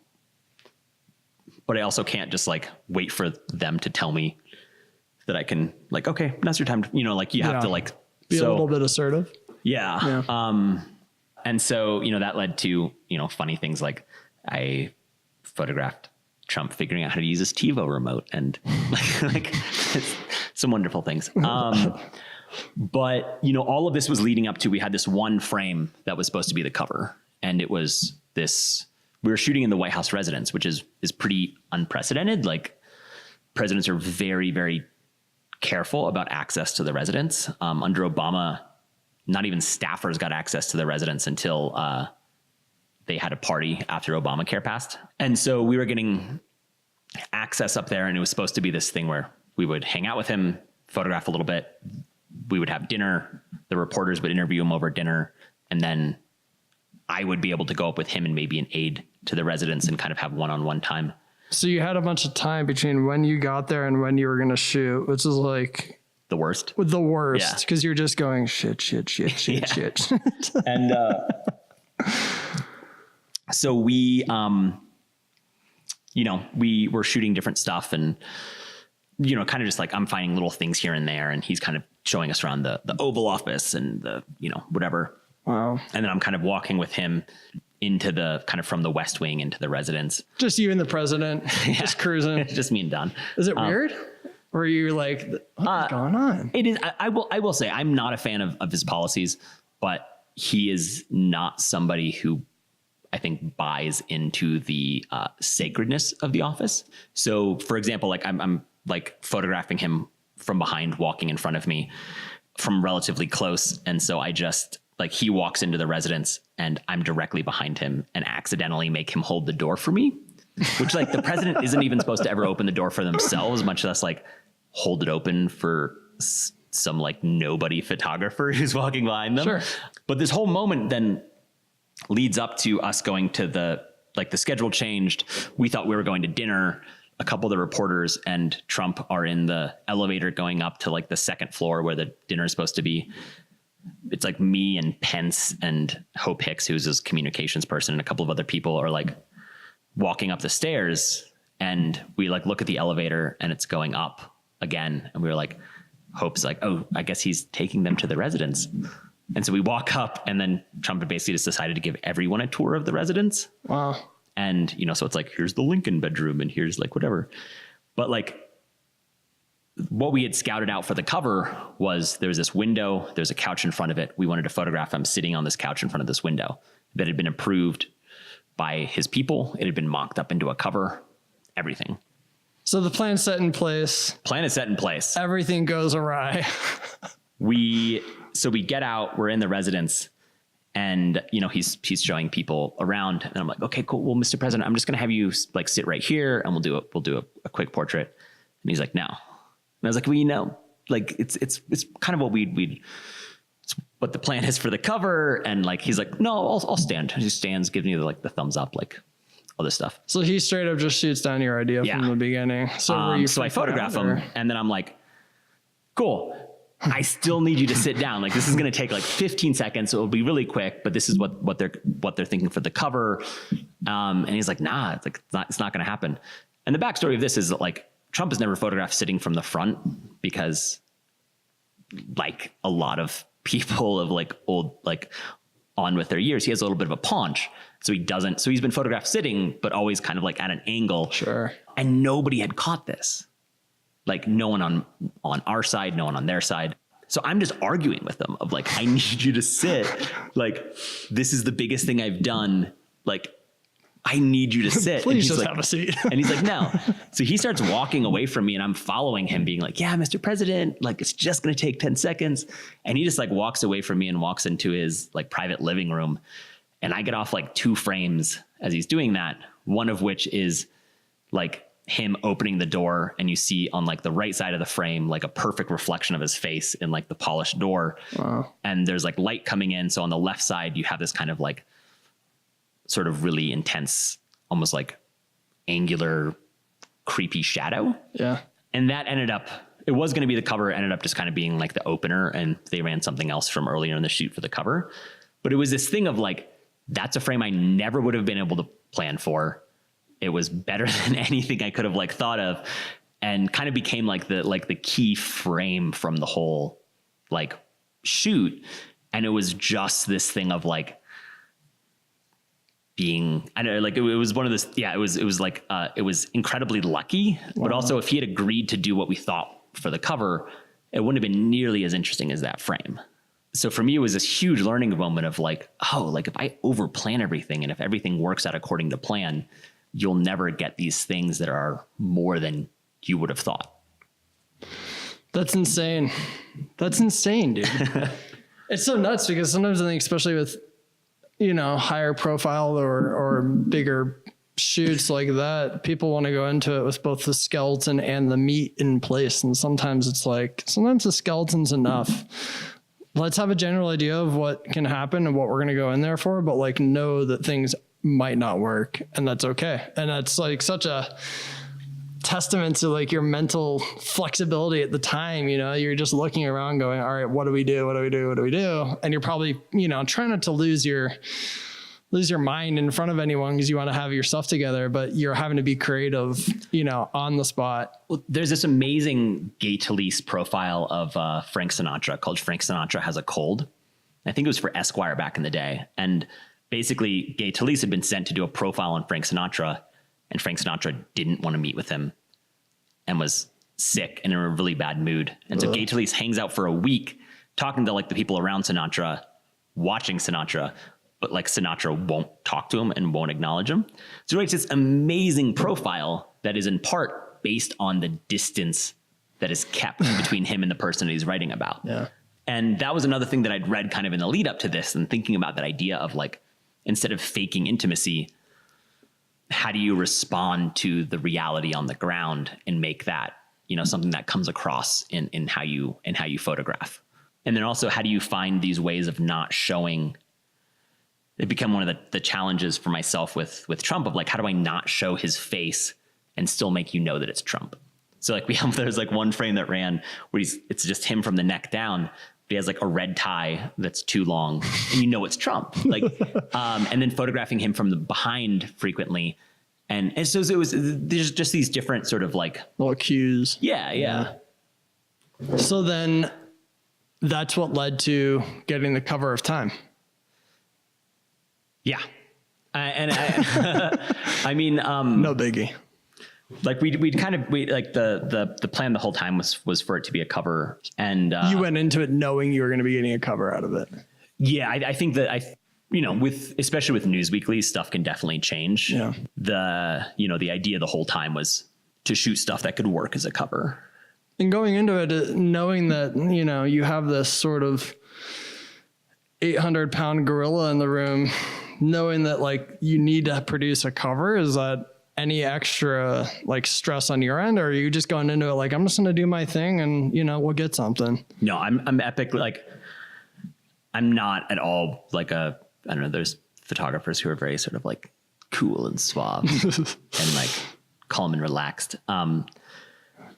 but I also can't just like wait for them to tell me that I can like, okay, now's your time to, like you have to like be a little bit assertive. Yeah. And so, that led to, funny things like I photographed Trump figuring out how to use his TiVo remote and like some wonderful things. But, you know, all of this was leading up to, we had this one frame that was supposed to be the cover. And it was this, we were shooting in the White House residence, which is pretty unprecedented. Like presidents are very, very careful about access to the residence. Under Obama, not even staffers got access to the residence until they had a party after Obamacare passed. And so we were getting access up there, and it was supposed to be this thing where we would hang out with him, photograph a little bit. We would have dinner. The reporters would interview him over dinner. And then I would be able to go up with him and maybe an aide to the residence and kind of have one-on-one time. So you had a bunch of time between when you got there and when you were going to shoot, which is like the worst. The worst. Because you're just going shit. And so we, you know, we were shooting different stuff and, you know, kind of just like I'm finding little things here and there. And he's kind of showing us around the Oval Office and the, you know, whatever. Wow. And then I'm kind of walking with him into the kind of from the West Wing into the residence. Just you and the president, just cruising. Just me and Don. Is it weird? Or are you like, what's going on? It is. I will say I'm not a fan of his policies, but he is not somebody who I think buys into the sacredness of the office. So for example, like I'm like photographing him from behind, walking in front of me from relatively close. And so I just like, he walks into the residence and I'm directly behind him and accidentally make him hold the door for me, which like the president isn't even supposed to ever open the door for themselves, much less like hold it open for some like nobody photographer who's walking behind them. Sure. But this whole moment then leads up to us going to the schedule changed. We thought we were going to dinner. A couple of the reporters and Trump are in the elevator going up to like the second floor where the dinner is supposed to be. It's like me and Pence and Hope Hicks, who's his communications person, and a couple of other people are like walking up the stairs, and we like look at the elevator and it's going up again. And we were like, Hope's like, oh, I guess he's taking them to the residence. And so we walk up, and then Trump had basically just decided to give everyone a tour of the residence. Wow. And, you know, so it's like, here's the Lincoln bedroom and here's like whatever. But like what we had scouted out for the cover was there was this window, there's a couch in front of it. We wanted to photograph him sitting on this couch in front of this window that had been approved by his people. It had been mocked up into a cover, everything. So the plan's set in place. Plan is set in place. Everything goes awry. So we get out, we're in the residence, and, you know, he's showing people around, and I'm like, okay, cool. Well, Mr. President, I'm just going to have you like sit right here and we'll do a quick portrait. And he's like, no. And I was like, well, you know, like it's kind of what it's what the plan is for the cover. And like, he's like, no, I'll stand. He stands, gives me the thumbs up, like all this stuff. So he straight up just shoots down your idea from the beginning. So I photograph him, and then I'm like, cool. I still need you to sit down. Like, this is going to take like 15 seconds. So it'll be really quick, but this is what they're thinking for the cover. And he's like, nah, it's not going to happen. And the backstory of this is that like Trump has never photographed sitting from the front because like a lot of people of like old, like on with their years, he has a little bit of a paunch. So he's been photographed sitting, but always kind of like at an angle. Sure. And nobody had caught this. Like no one on our side, no one on their side. So I'm just arguing with them of like, I need you to sit. Like, this is the biggest thing I've done. Like, I need you to sit. Please just have a seat. And he's like, no. So he starts walking away from me, and I'm following him being like, yeah, Mr. President, like, it's just going to take 10 seconds. And he just like walks away from me and walks into his like private living room. And I get off like 2 frames as he's doing that. One of which is like him opening the door, and you see on like the right side of the frame, like a perfect reflection of his face in like the polished door. Wow. And there's like light coming in. So on the left side, you have this kind of like sort of really intense, almost like angular, creepy shadow. Yeah. And that it was going to be the cover, ended up just kind of being like the opener, and they ran something else from earlier in the shoot for the cover. But it was this thing of like, that's a frame I never would have been able to plan for. It was better than anything I could have like thought of, and kind of became like the key frame from the whole like shoot. And it was just this thing of like, being, I don't know, like it was one of those, yeah, it was like, it was incredibly lucky, but also if he had agreed to do what we thought for the cover, it wouldn't have been nearly as interesting as that frame. So for me, it was this huge learning moment of like, oh, like if I over plan everything and if everything works out according to plan, you'll never get these things that are more than you would have thought. That's insane. That's insane, dude. It's so nuts because sometimes I think, especially with, you know, higher profile or bigger shoots like that, people want to go into it with both the skeleton and the meat in place. And sometimes it's like, sometimes the skeleton's enough. Let's have a general idea of what can happen and what we're going to go in there for, but like know that things might not work, and that's okay. And that's like such a testament to like your mental flexibility at the time. You know, you're just looking around going, all right, what do we do? What do we do? What do we do? And you're probably, you know, trying not to lose your mind in front of anyone because you want to have your stuff together, but you're having to be creative, you know, on the spot. Well, there's this amazing Gay Talese profile of Frank Sinatra called Frank Sinatra Has a Cold. I think it was for Esquire back in the day. And basically Gay Talese had been sent to do a profile on Frank Sinatra, and Frank Sinatra didn't want to meet with him and was sick and in a really bad mood. And so Gay Talese hangs out for a week talking to like the people around Sinatra, watching Sinatra, but like Sinatra won't talk to him and won't acknowledge him. So it's this amazing profile that is in part based on the distance that is kept between him and the person that he's writing about. Yeah. And that was another thing that I'd read kind of in the lead up to this and thinking about that idea of like, instead of faking intimacy, how do you respond to the reality on the ground and make that, you know, something that comes across in how you photograph? And then also, how do you find these ways of not showing? It become one of the challenges for myself with Trump of like, how do I not show his face and still make you know that it's Trump? So like there's like one frame that ran where it's just him from the neck down, but he has like a red tie that's too long and you know it's Trump. Like, and then photographing him from the behind frequently. And so there's just these different sort of like little cues. Yeah. So then that's what led to getting the cover of Time. Yeah. I mean, no biggie. Like we like the plan the whole time was for it to be a cover, and you went into it knowing you were going to be getting a cover out of it. Yeah. I think that especially with News Weekly, stuff can definitely change. Yeah. The idea the whole time was to shoot stuff that could work as a cover. And going into it, knowing that, you know, you have this sort of 800-pound gorilla in the room, knowing that like you need to produce a cover, is that any extra like stress on your end, or are you just going into it like, I'm just going to do my thing and, you know, we'll get something? No, I'm epic. Like I'm not at all like I don't know, there's photographers who are very sort of like cool and suave and like calm and relaxed.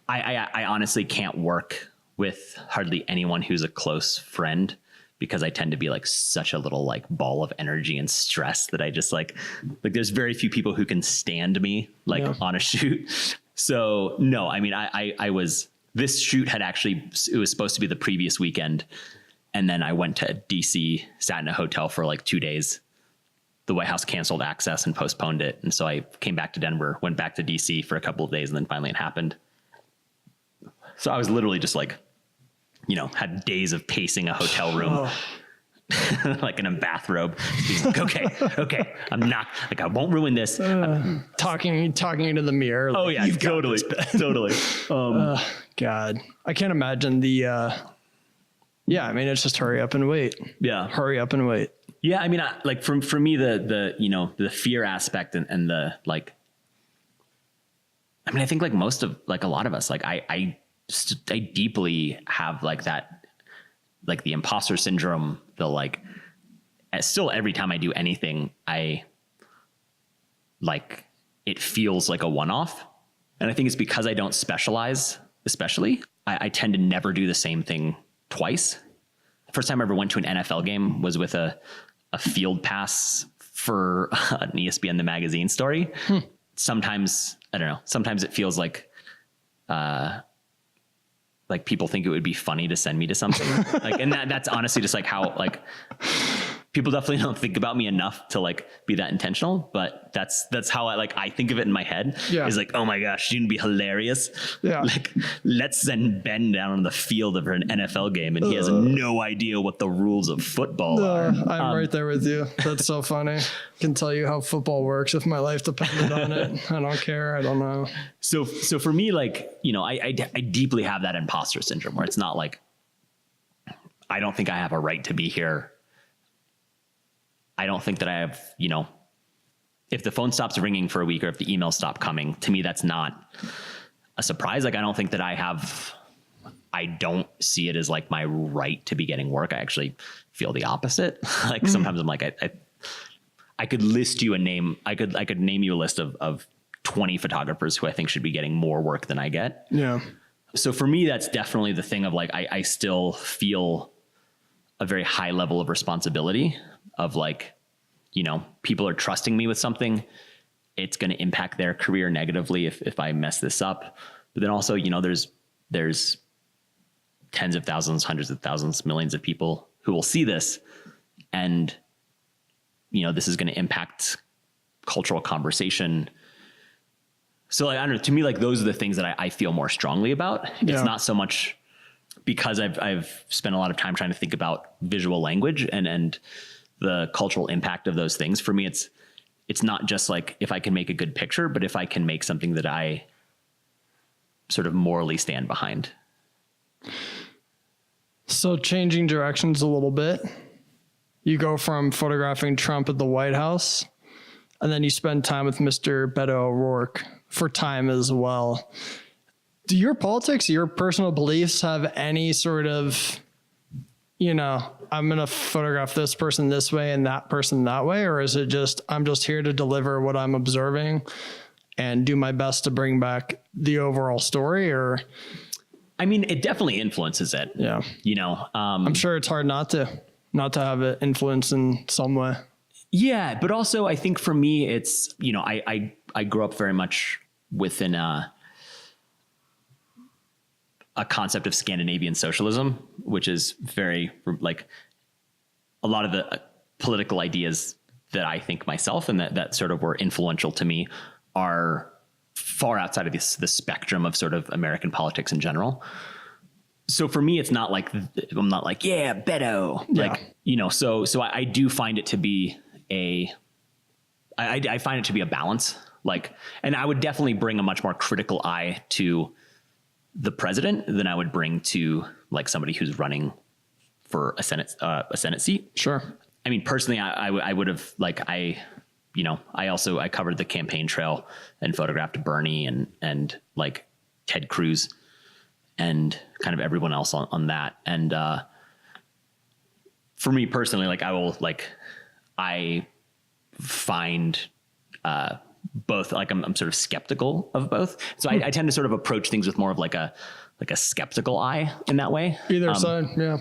I honestly can't work with hardly anyone who's a close friend, because I tend to be like such a little like ball of energy and stress that I just like there's very few people who can stand me like on a shoot. So no, I mean, this shoot had actually, it was supposed to be the previous weekend. And then I went to DC, sat in a hotel for like 2 days. The White House canceled access and postponed it. And so I came back to Denver, went back to DC for a couple of days, and then finally it happened. So I was literally just like, you know, had days of pacing a hotel room, like in a bathrobe. He's like, okay, I'm not like, I won't ruin this. Talking into the mirror. Like, oh yeah, totally. God, I can't imagine I mean, it's just hurry up and wait. Yeah. Hurry up and wait. Yeah. I mean, like for me, the fear aspect and the like, I mean, I think like most of like a lot of us, like I deeply have like that, like the imposter syndrome, the like, still every time I do anything, I like, it feels like a one-off. And I think it's because I don't specialize, especially, I tend to never do the same thing twice. The first time I ever went to an NFL game was with a field pass for an ESPN The Magazine story. Sometimes, I don't know, sometimes it feels like people think it would be funny to send me to something. Like, and that's honestly just like how like people definitely don't think about me enough to like be that intentional, but that's how I think of it in my head. Yeah. Is like, oh my gosh, you'd be hilarious. Yeah. Like, let's send Ben down on the field of an NFL game and he has no idea what the rules of football are. I'm right there with you. That's so funny. Can tell you how football works if my life depended on it. I don't care. I don't know. So for me, like, you know, I deeply have that imposter syndrome where it's not like, I don't think I have a right to be here. I don't think that I have, you know, if the phone stops ringing for a week or if the emails stop coming, to me, that's not a surprise. Like, I don't think that I don't see it as like my right to be getting work. I actually feel the opposite. Like sometimes I'm like, I could list you a name. I could name you a list of 20 photographers who I think should be getting more work than I get. Yeah. So for me, that's definitely the thing of like, I still feel a very high level of responsibility of like, you know, people are trusting me with something. It's going to impact their career negatively if I mess this up. But then also, you know, there's tens of thousands, hundreds of thousands, millions of people who will see this. And, you know, this is going to impact cultural conversation. So like, I don't know, to me, like those are the things that I feel more strongly about. Yeah. It's not so much because I've spent a lot of time trying to think about visual language and the cultural impact of those things. For me, it's not just like if I can make a good picture, but if I can make something that I sort of morally stand behind. So changing directions a little bit, you go from photographing Trump at the White House, and then you spend time with Mr. Beto O'Rourke for time as well. Do your politics, your personal beliefs have any sort of, you know, I'm going to photograph this person this way and that person that way? Or is it just, I'm just here to deliver what I'm observing and do my best to bring back the overall story? Or, I mean, it definitely influences it. yeah, You know, I'm sure it's hard not to have it influence in some way. yeah, but also I think for me, it's, you know, I grew up very much within a concept of Scandinavian socialism, which is very like a lot of the political ideas that I think myself and that sort of were influential to me are far outside of the spectrum of sort of American politics in general. So for me, it's not like, I'm not like, yeah, Beto, like, you know, so I do find it to be I find it to be a balance. Like, and I would definitely bring a much more critical eye to the president than I would bring to like somebody who's running for a Senate seat. Sure. I mean, personally, I would have like, I covered the campaign trail and photographed Bernie and like Ted Cruz and kind of everyone else on that. And, for me personally, like I find, both, like I'm sort of skeptical of both. So I tend to sort of approach things with more of like a skeptical eye in that way. Either side. Yeah.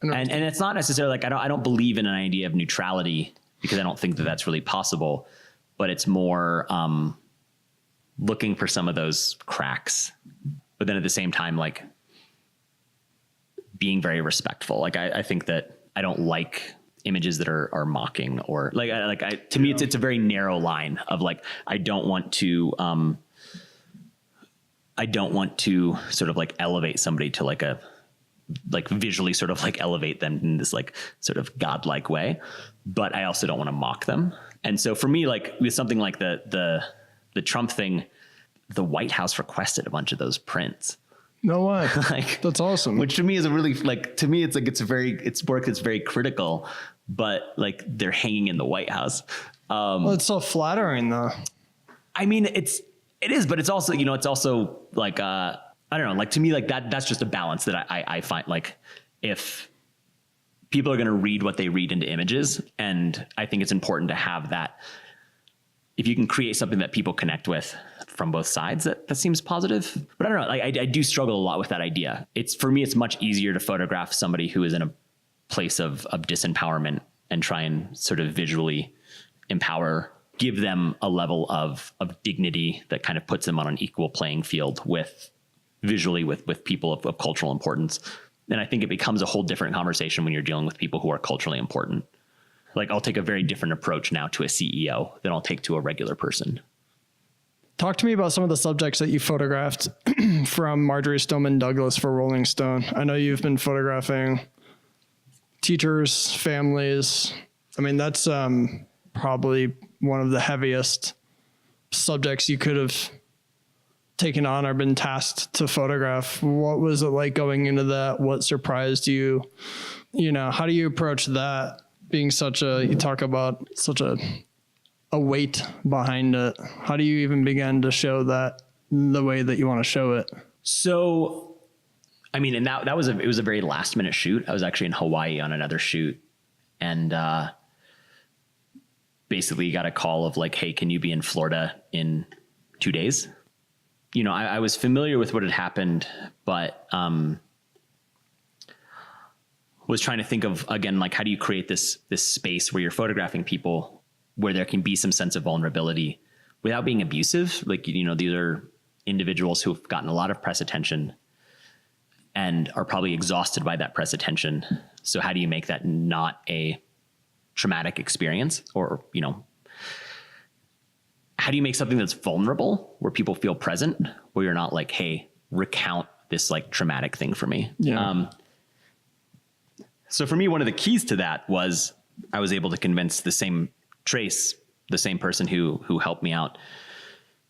And it's not necessarily like, I don't believe in an idea of neutrality because I don't think that that's really possible, but it's more, looking for some of those cracks, but then at the same time, like being very respectful. Like I think that I don't like images that are mocking or to me, it's a very narrow line of like, I don't want to sort of like elevate somebody to like visually sort of like elevate them in this like sort of godlike way, but I also don't want to mock them. And so for me, like with something like the Trump thing, the White House requested a bunch of those prints. No way. Like, that's awesome. Which to me is a really, like, to me, it's like, it's work that's very critical, but like they're hanging in the White House. Well, it's so flattering though. I mean, it is, but it's also, you know, it's also like, I don't know, like to me, like that's just a balance that I find, like if people are going to read what they read into images, and I think it's important to have that. If you can create something that people connect with from both sides, that seems positive. But I don't know, like I do struggle a lot with that idea. For me, it's much easier to photograph somebody who is in a place of disempowerment and try and sort of visually empower, give them a level of dignity that kind of puts them on an equal playing field with people of cultural importance. And I think it becomes a whole different conversation when you're dealing with people who are culturally important. Like I'll take a very different approach now to a CEO than I'll take to a regular person. Talk to me about some of the subjects that you photographed from Marjorie Stoneman Douglas for Rolling Stone. I know you've been photographing teachers, families. I mean, that's probably one of the heaviest subjects you could have taken on or been tasked to photograph. What was it like going into that? What surprised you? You know, how do you approach that being you talk about such a weight behind it? How do you even begin to show that the way that you want to show it? So, I mean, and it was a very last minute shoot. I was actually in Hawaii on another shoot, and basically got a call of like, hey, can you be in Florida in 2 days? You know, I was familiar with what had happened, but was trying to think of, again, like, how do you create this space where you're photographing people where there can be some sense of vulnerability without being abusive? Like, you know, these are individuals who have gotten a lot of press attention and are probably exhausted by that press attention. So how do you make that not a traumatic experience? Or, you know, how do you make something that's vulnerable where people feel present, where you're not like, hey, recount this like traumatic thing for me? Yeah. So for me, one of the keys to that was I was able to convince the same person who helped me out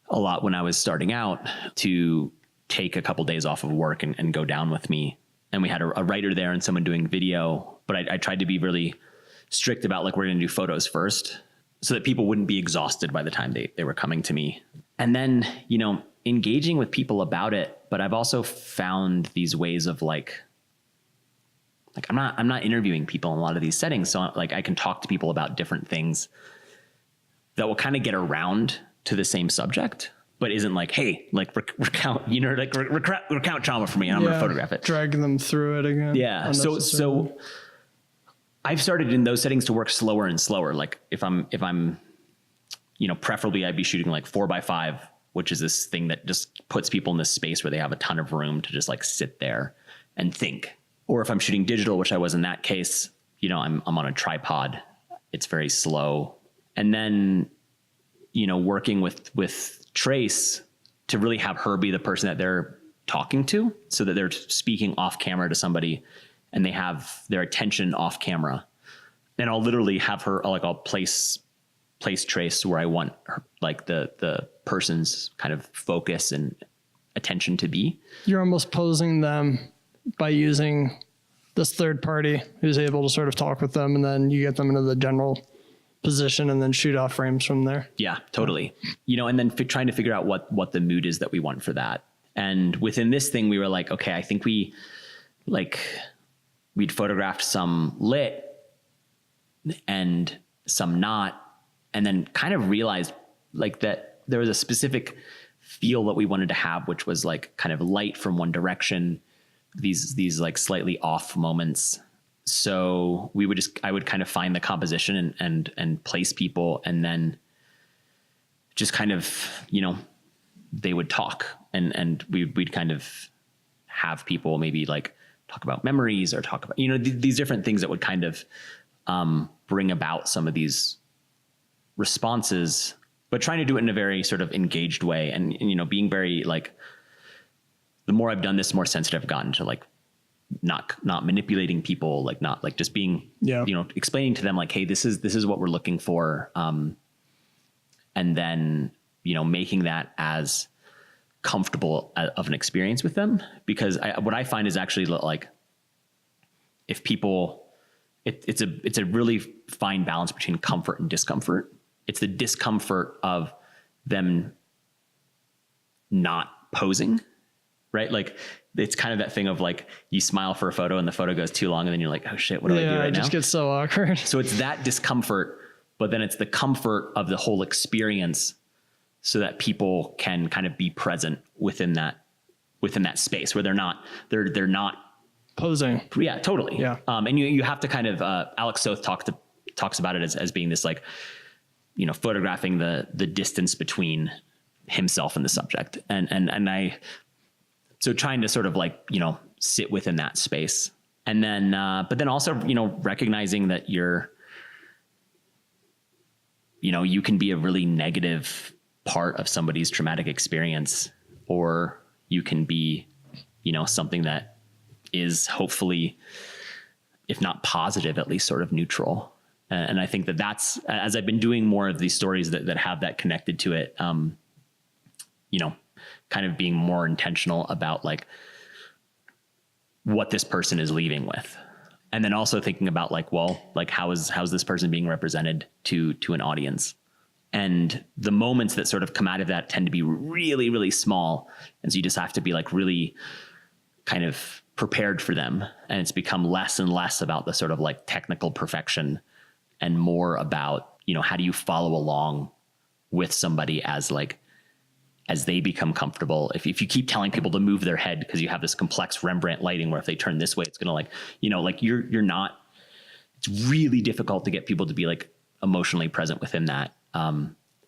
a lot when I was starting out, to take a couple days off of work and go down with me. And we had a writer there and someone doing video, but I tried to be really strict about like, we're going to do photos first so that people wouldn't be exhausted by the time they were coming to me. And then, you know, engaging with people about it. But I've also found these ways of like I'm not interviewing people in a lot of these settings. So like I can talk to people about different things that will kind of get around to the same subject, but isn't like, hey, like recount, you know, like recount trauma for me and I'm going to photograph it. Drag them through it again. Yeah. So I've started in those settings to work slower and slower. Like if I'm, you know, preferably I'd be shooting like 4x5, which is this thing that just puts people in this space where they have a ton of room to just like sit there and think. Or if I'm shooting digital, which I was in that case, you know, I'm on a tripod. It's very slow. And then, you know, working with Trace to really have her be the person that they're talking to, so that they're speaking off camera to somebody and they have their attention off camera. And I'll literally have her, like, I'll place Trace where I want her, like the person's kind of focus and attention to be. You're almost posing them by using this third party who's able to sort of talk with them, and then you get them into the general position and then shoot off frames from there. Yeah, totally. You know, and then trying to figure out what the mood is that we want for that. And within this thing, we were like, okay, I think we'd photographed some lit and some not, and then kind of realized like that there was a specific feel that we wanted to have, which was like kind of light from one direction, these like slightly off moments. So I would kind of find the composition and place people, and then just kind of, you know, they would talk and we'd kind of have people maybe like talk about memories or talk about, you know, these different things that would kind of bring about some of these responses, but trying to do it in a very sort of engaged way. And you know, being very like, the more I've done this, the more sensitive I've gotten to like not manipulating people, like not like just being, you know, explaining to them like, hey, this is what we're looking for. And then, you know, making that as comfortable of an experience with them, because what I find is actually like, if people, it's a really fine balance between comfort and discomfort. It's the discomfort of them not posing, right? Like it's kind of that thing of like, you smile for a photo and the photo goes too long and then you're like, oh shit, what do I do right now? It just gets so awkward. So it's that discomfort, but then it's the comfort of the whole experience, so that people can kind of be present within that space where they're not posing. Yeah, totally. Yeah. And you have to kind of, Alex Soth talks about it as being this like, you know, photographing the distance between himself and the subject. So trying to sort of like, you know, sit within that space. And then, but then also, you know, recognizing that you're you know, you can be a really negative part of somebody's traumatic experience, or you can be, you know, something that is hopefully, if not positive, at least sort of neutral. And I think that that's, as I've been doing more of these stories that have that connected to it, you know, kind of being more intentional about like what this person is leaving with. And then also thinking about like, well, like how's this person being represented to an audience? And the moments that sort of come out of that tend to be really, really small. And so you just have to be like really kind of prepared for them. And it's become less and less about the sort of like technical perfection and more about, you know, how do you follow along with somebody as they become comfortable. If you keep telling people to move their head because you have this complex Rembrandt lighting where if they turn this way, it's going to like, you know, like you're not, it's really difficult to get people to be like emotionally present within that.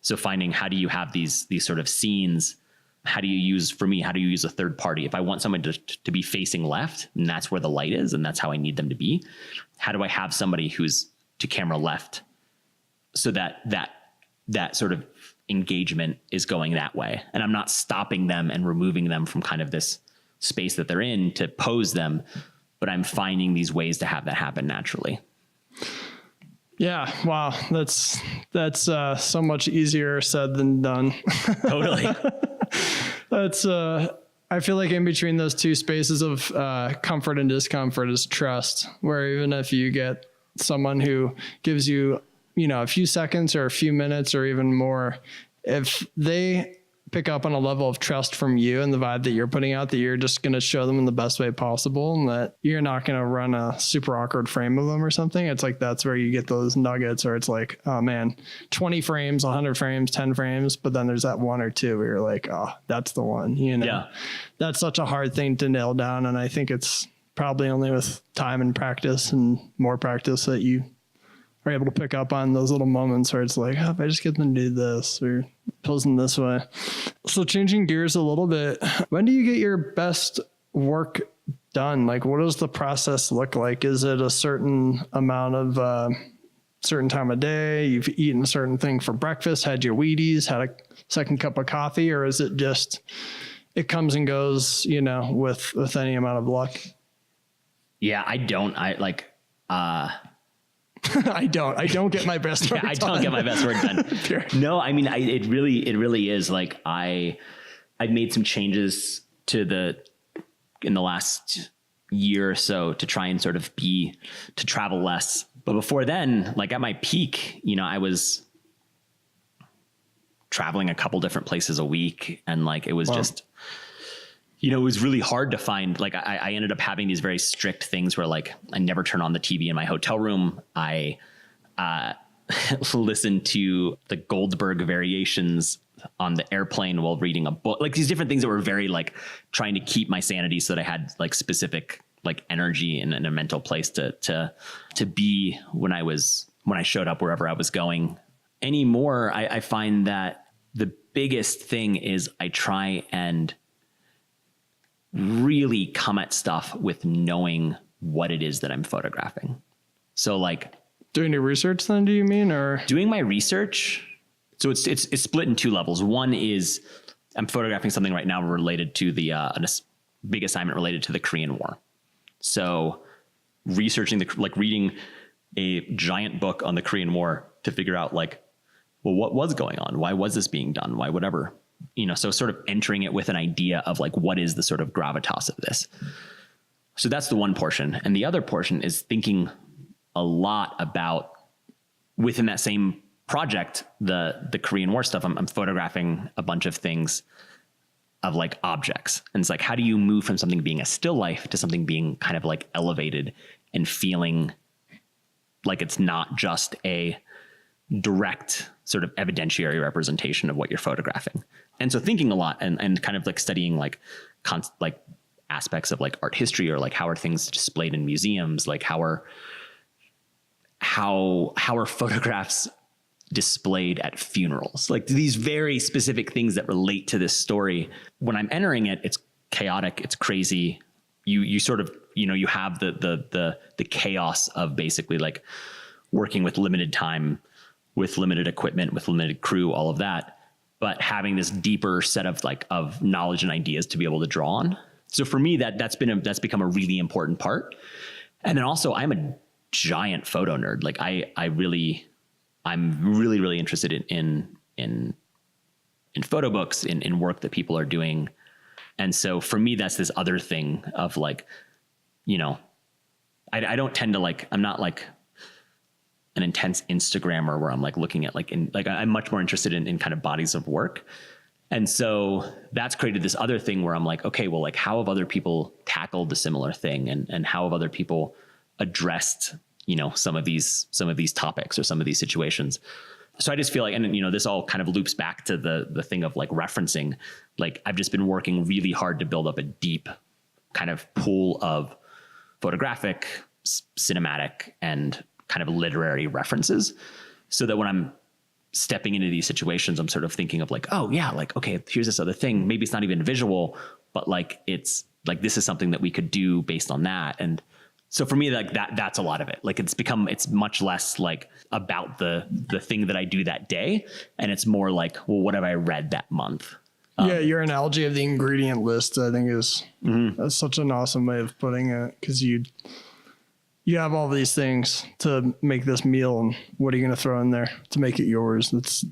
So finding how do you have these sort of scenes? How do you use a third party? If I want someone to be facing left and that's where the light is and that's how I need them to be, how do I have somebody who's to camera left so that sort of engagement is going that way? And I'm not stopping them and removing them from kind of this space that they're in to pose them, but I'm finding these ways to have that happen naturally. Yeah. Wow. That's so much easier said than done. Totally. That's, I feel like in between those two spaces of comfort and discomfort is trust, where even if you get someone who gives you, you know, a few seconds or a few minutes or even more, if they pick up on a level of trust from you and the vibe that you're putting out, that you're just going to show them in the best way possible and that you're not going to run a super awkward frame of them or something. It's like, that's where you get those nuggets, or it's like, oh man, 20 frames, 100 frames, 10 frames. But then there's that one or two where you're like, oh, that's the one, you know. Yeah. That's such a hard thing to nail down. And I think it's probably only with time and practice and more practice that you are able to pick up on those little moments where it's like, oh, if I just get them to do this or posing this way. So changing gears a little bit, when do you get your best work done? Like, what does the process look like? Is it a certain amount of certain time of day? You've eaten a certain thing for breakfast, had your Wheaties, had a second cup of coffee, or is it just, it comes and goes, you know, with any amount of luck? Yeah, I don't get my best work done. I don't get my best work done. Sure. No, I mean, it really is like I've made some changes in the last year or so to try and sort of to travel less. But before then, like at my peak, you know, I was traveling a couple different places a week. And like, it was just, you know, it was really hard to find, like, I ended up having these very strict things where like, I never turn on the TV in my hotel room. I listen to the Goldberg variations on the airplane while reading a book, like these different things that were very like trying to keep my sanity so that I had like specific like energy and a mental place to be when I showed up wherever I was going. Anymore, I find that the biggest thing is I try and really come at stuff with knowing what it is that I'm photographing. So like doing your research then, do you mean, or doing my research? So it's split in two levels. One is I'm photographing something right now related to the a big assignment related to the Korean War. So researching reading a giant book on the Korean War to figure out like, well, what was going on? Why was this being done? Why whatever? You know, so sort of entering it with an idea of like, what is the sort of gravitas of this? So that's the one portion. And the other portion is thinking a lot about within that same project, the Korean War stuff. I'm photographing a bunch of things of like objects. And it's like, how do you move from something being a still life to something being kind of like elevated and feeling like it's not just a direct sort of evidentiary representation of what you're photographing. And so thinking a lot and kind of like studying like aspects of like art history, or like how are things displayed in museums? Like how are photographs displayed at funerals? Like these very specific things that relate to this story. When I'm entering it, it's chaotic, it's crazy. You sort of, you know, you have the chaos of basically like working with limited time, with limited equipment, with limited crew, all of that, but having this deeper set of of knowledge and ideas to be able to draw on. So for me, that's become a really important part. And then also I'm a giant photo nerd. Like I'm really, really interested in photo books, in work that people are doing. And so for me, that's this other thing of like, I don't tend to I'm not like an intense Instagrammer where I'm like looking at I'm much more interested in kind of bodies of work. And so that's created this other thing where I'm like, okay, well, like how have other people tackled the similar thing, and how have other people addressed, some of these topics or some of these situations. So I just feel like, and this all kind of loops back to the thing of like referencing, like I've just been working really hard to build up a deep kind of pool of photographic, cinematic, and kind of literary references, so that when I'm stepping into these situations, I'm sort of thinking of like, oh yeah, like, okay, here's this other thing. Maybe it's not even visual, but like, it's like, this is something that we could do based on that. And so for me, like that's a lot of it. Like it's much less like about the thing that I do that day. And it's more like, well, what have I read that month? Yeah. Your analogy of the ingredient list, I think that's such an awesome way of putting it. 'Cause you have all these things to make this meal, and what are you going to throw in there to make it yours? It's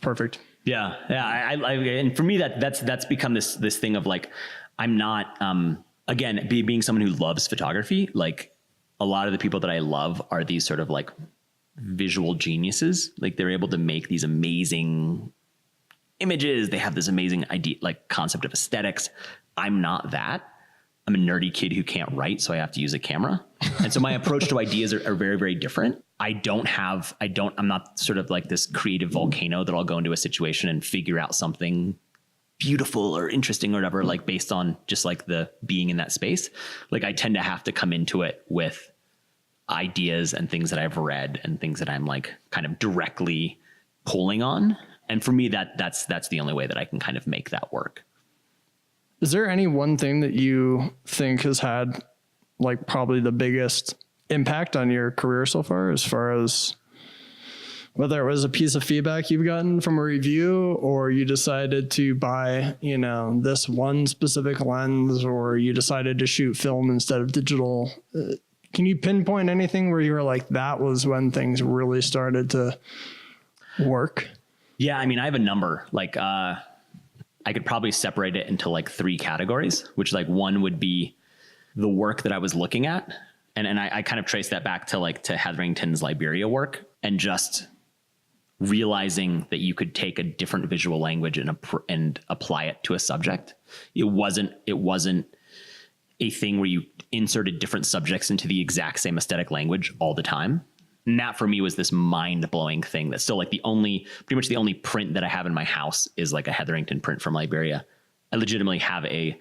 perfect. Yeah. Yeah. I and for me, that's become this thing of like, I'm not, again, being someone who loves photography, like a lot of the people that I love are these sort of like visual geniuses. Like they're able to make these amazing images. They have this amazing idea, like concept of aesthetics. I'm not that. I'm a nerdy kid who can't write, so I have to use a camera. And so my approach to ideas are very, very different. I'm not sort of like this creative volcano that I'll go into a situation and figure out something beautiful or interesting or whatever, like based on just like the being in that space. Like I tend to have to come into it with ideas and things that I've read and things that I'm like kind of directly pulling on. And for me, that's the only way that I can kind of make that work. Is there any one thing that you think has had like probably the biggest impact on your career so far as whether it was a piece of feedback you've gotten from a review, or you decided to buy, this one specific lens, or you decided to shoot film instead of digital? Can you pinpoint anything where you were like, that was when things really started to work? Yeah. I mean, I have a number, like, I could probably separate it into like 3 categories, which like one would be the work that I was looking at. And I kind of trace that back to Hetherington's Liberia work, and just realizing that you could take a different visual language and apply it to a subject. It wasn't a thing where you inserted different subjects into the exact same aesthetic language all the time. And that for me was this mind blowing thing that's still like pretty much the only print that I have in my house is like a Hetherington print from Liberia. I legitimately have a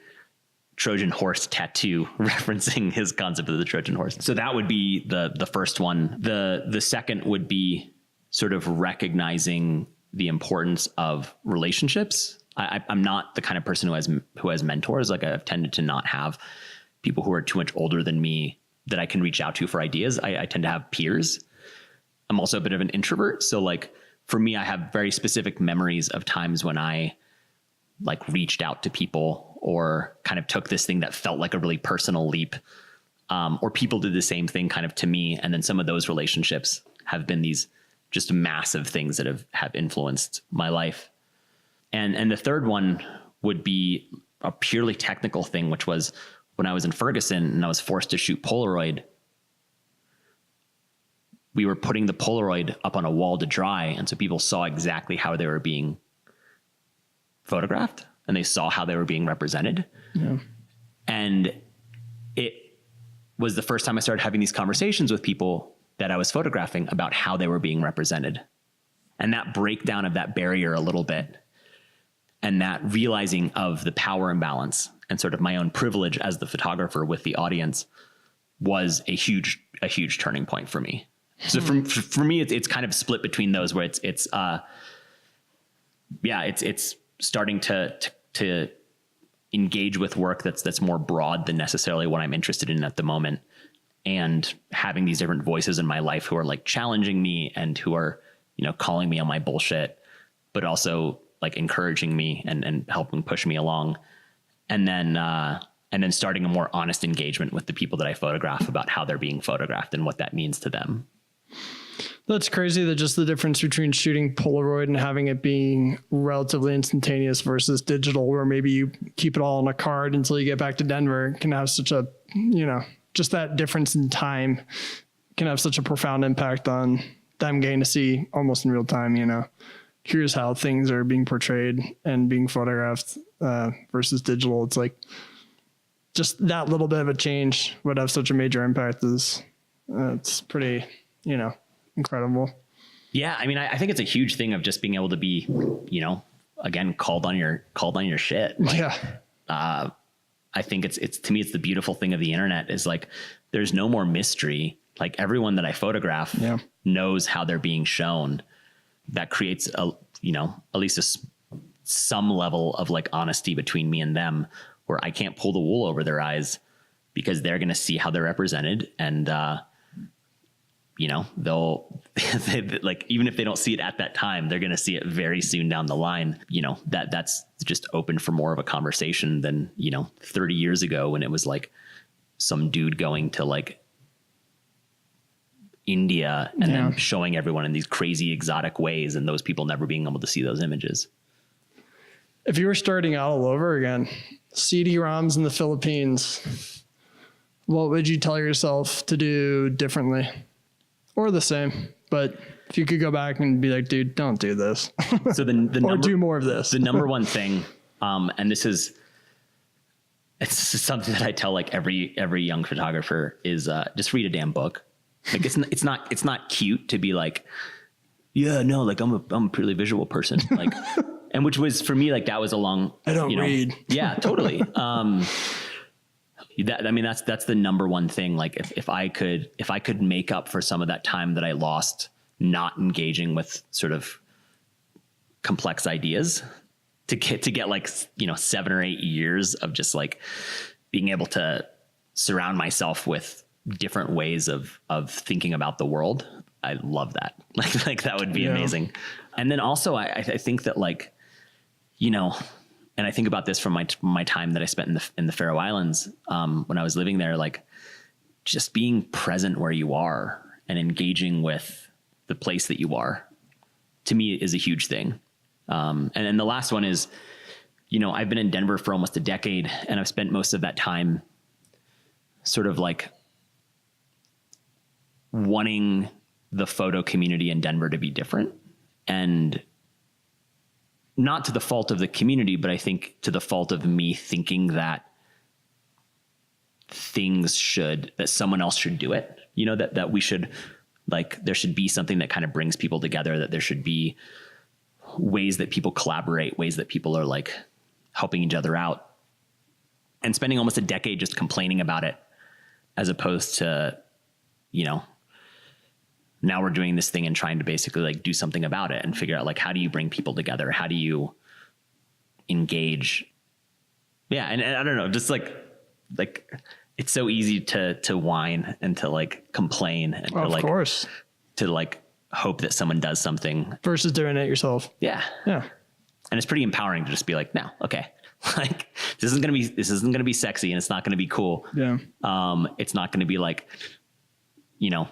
Trojan horse tattoo referencing his concept of the Trojan horse. So that would be the first one. The second would be sort of recognizing the importance of relationships. I'm not the kind of person who has mentors. Like I've tended to not have people who are too much older than me that I can reach out to for ideas. I tend to have peers. I'm also a bit of an introvert. So like for me, I have very specific memories of times when I like reached out to people or kind of took this thing that felt like a really personal leap, or people did the same thing kind of to me. And then some of those relationships have been these just massive things that have influenced my life. And the third one would be a purely technical thing, which was when I was in Ferguson and I was forced to shoot Polaroid. We were putting the Polaroid up on a wall to dry. And so people saw exactly how they were being photographed, and they saw how they were being represented. Yeah. And it was the first time I started having these conversations with people that I was photographing about how they were being represented. And that breakdown of that barrier a little bit, and that realizing of the power imbalance and sort of my own privilege as the photographer with the audience was a huge turning point for me. So for me, it's kind of split between those, where it's starting to engage with work that's more broad than necessarily what I'm interested in at the moment. and having these different voices in my life who are like challenging me and who are, you know, calling me on my bullshit, but also like encouraging me and helping push me along. And then starting a more honest engagement with the people that I photograph about how they're being photographed and what that means to them. That's crazy that just the difference between shooting Polaroid and having it being relatively instantaneous versus digital, where maybe you keep it all on a card until you get back to Denver, can have such a, you know, just that difference in time can have such a profound impact on them getting to see almost in real time, you know. Here's how things are being portrayed and being photographed versus digital. It's like just that little bit of a change would have such a major impact. It's pretty, you know, incredible. Yeah. I mean, I think it's a huge thing of just being able to be, you know, again, called on your shit. Like, yeah. I think it's to me, it's the beautiful thing of the internet is like, there's no more mystery. Like everyone that I photograph knows how they're being shown. That creates you know, at least some level of like honesty between me and them, where I can't pull the wool over their eyes because they're going to see how they're represented. And, you know, like, even if they don't see it at that time, they're going to see it very soon down the line. You know, that's just open for more of a conversation than, you know, 30 years ago when it was like some dude going to like India and then showing everyone in these crazy exotic ways and those people never being able to see those images. If you were starting out all over again, CD-ROMs in the Philippines, what would you tell yourself to do differently or the same? But if you could go back and be like, dude, don't do this. So or do more of this. The number one thing, and it's something that I tell like every young photographer is just read a damn book. Like it's not cute to be like, yeah, no, like I'm a purely visual person. Like, and which was for me, like that was a long, I don't read. Yeah, totally. I mean, that's the number one thing. Like if I could make up for some of that time that I lost not engaging with sort of complex ideas to get like, you know, 7 or 8 years of just like being able to surround myself with different ways of thinking about the world. I love that. Like that would be amazing. And then also I think that like, you know, and I think about this from my time that I spent in the Faroe Islands, when I was living there, like just being present where you are and engaging with the place that you are, to me is a huge thing. And then the last one is, you know, I've been in Denver for almost a decade and I've spent most of that time sort of like wanting the photo community in Denver to be different, and not to the fault of the community, but I think to the fault of me thinking that that someone else should do it, you know, that we should, like, there should be something that kind of brings people together, that there should be ways that people collaborate, ways that people are like helping each other out, and spending almost a decade just complaining about it, as opposed to, you know, now we're doing this thing and trying to basically like do something about it and figure out like, how do you bring people together? How do you engage? Yeah. And I don't know, just like it's so easy to whine and to like complain and to like, course, to like hope that someone does something versus doing it yourself. Yeah. Yeah. And it's pretty empowering to just be like, no, okay. Like this isn't going to be sexy and it's not going to be cool. Yeah. It's not going to be like, you know,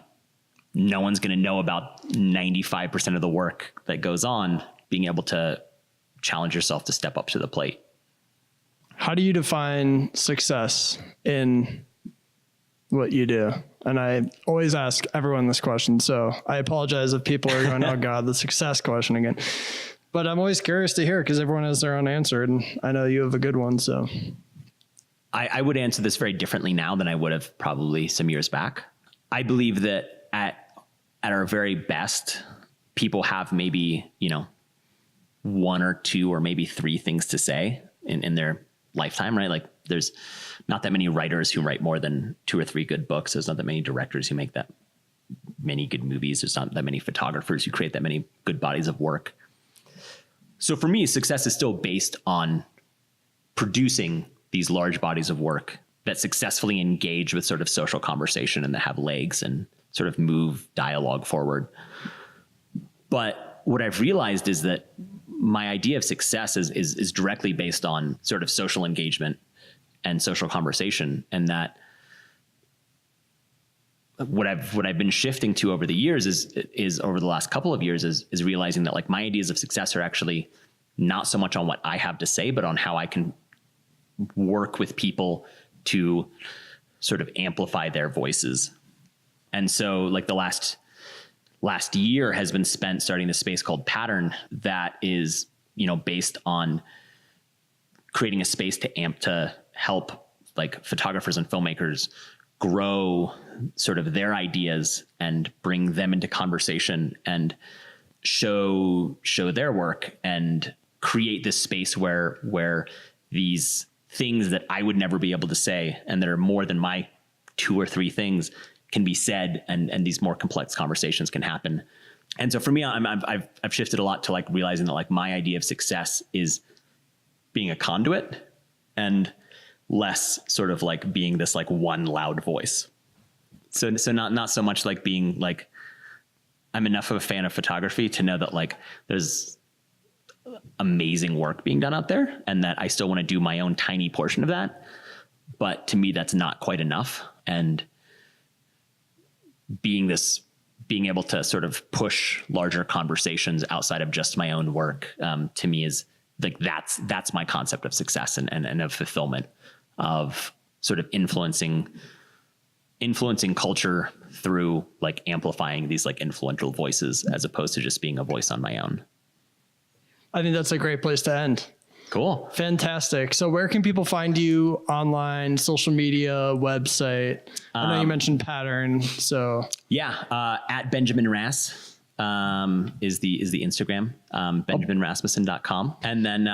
no one's going to know about 95% of the work that goes on. Being able to challenge yourself to step up to the plate. How do you define success in what you do? And I always ask everyone this question, so I apologize if people are going, oh God, the success question again. But I'm always curious to hear, because everyone has their own answer, and I know you have a good one. So I would answer this very differently now than I would have probably some years back. I believe that at our very best, people have maybe, you know, 1 or 2 or maybe 3 things to say in their lifetime, right? Like there's not that many writers who write more than 2 or 3 good books. There's not that many directors who make that many good movies. There's not that many photographers who create that many good bodies of work. So for me, success is still based on producing these large bodies of work successfully engage with sort of social conversation and that have legs and sort of move dialogue forward. But what I've realized is that my idea of success is directly based on sort of social engagement and social conversation. And that what I've been shifting to over the years is over the last couple of years is realizing that like my ideas of success are actually not so much on what I have to say, but on how I can work with people to sort of amplify their voices. And so like the last year has been spent starting a space called Pattern that is, based on creating a space to help like photographers and filmmakers grow sort of their ideas and bring them into conversation and show their work and create this space where these things that I would never be able to say and that are more than my 2 or 3 things can be said, and these more complex conversations can happen. And so for me, I've shifted a lot to like realizing that like my idea of success is being a conduit and less sort of like being this like one loud voice. So not so much like being like, I'm enough of a fan of photography to know that like there's amazing work being done out there and that I still want to do my own tiny portion of that. But to me, that's not quite enough. And being able to sort of push larger conversations outside of just my own work, to me is like, that's my concept of success and of fulfillment, of sort of influencing culture through like amplifying these like influential voices as opposed to just being a voice on my own. I think that's a great place to end. Cool. Fantastic. So where can people find you online, social media, website? I know you mentioned Pattern. So yeah, at Benjamin Rass is the Instagram, benjaminrasmussen.com. And then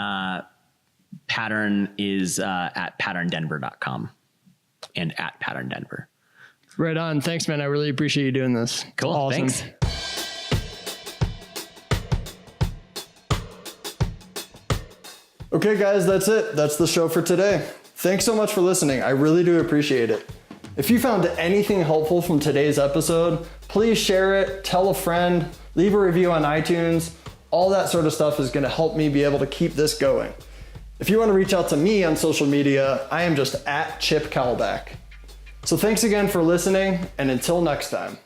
Pattern is at patterndenver.com and at Pattern Denver. Right on. Thanks, man. I really appreciate you doing this. Cool. Awesome. Thanks. Okay, guys, that's it. That's the show for today. Thanks so much for listening. I really do appreciate it. If you found anything helpful from today's episode, please share it, tell a friend, leave a review on iTunes. All that sort of stuff is going to help me be able to keep this going. If you want to reach out to me on social media, I am just at Chip Kalbach. So thanks again for listening, and until next time.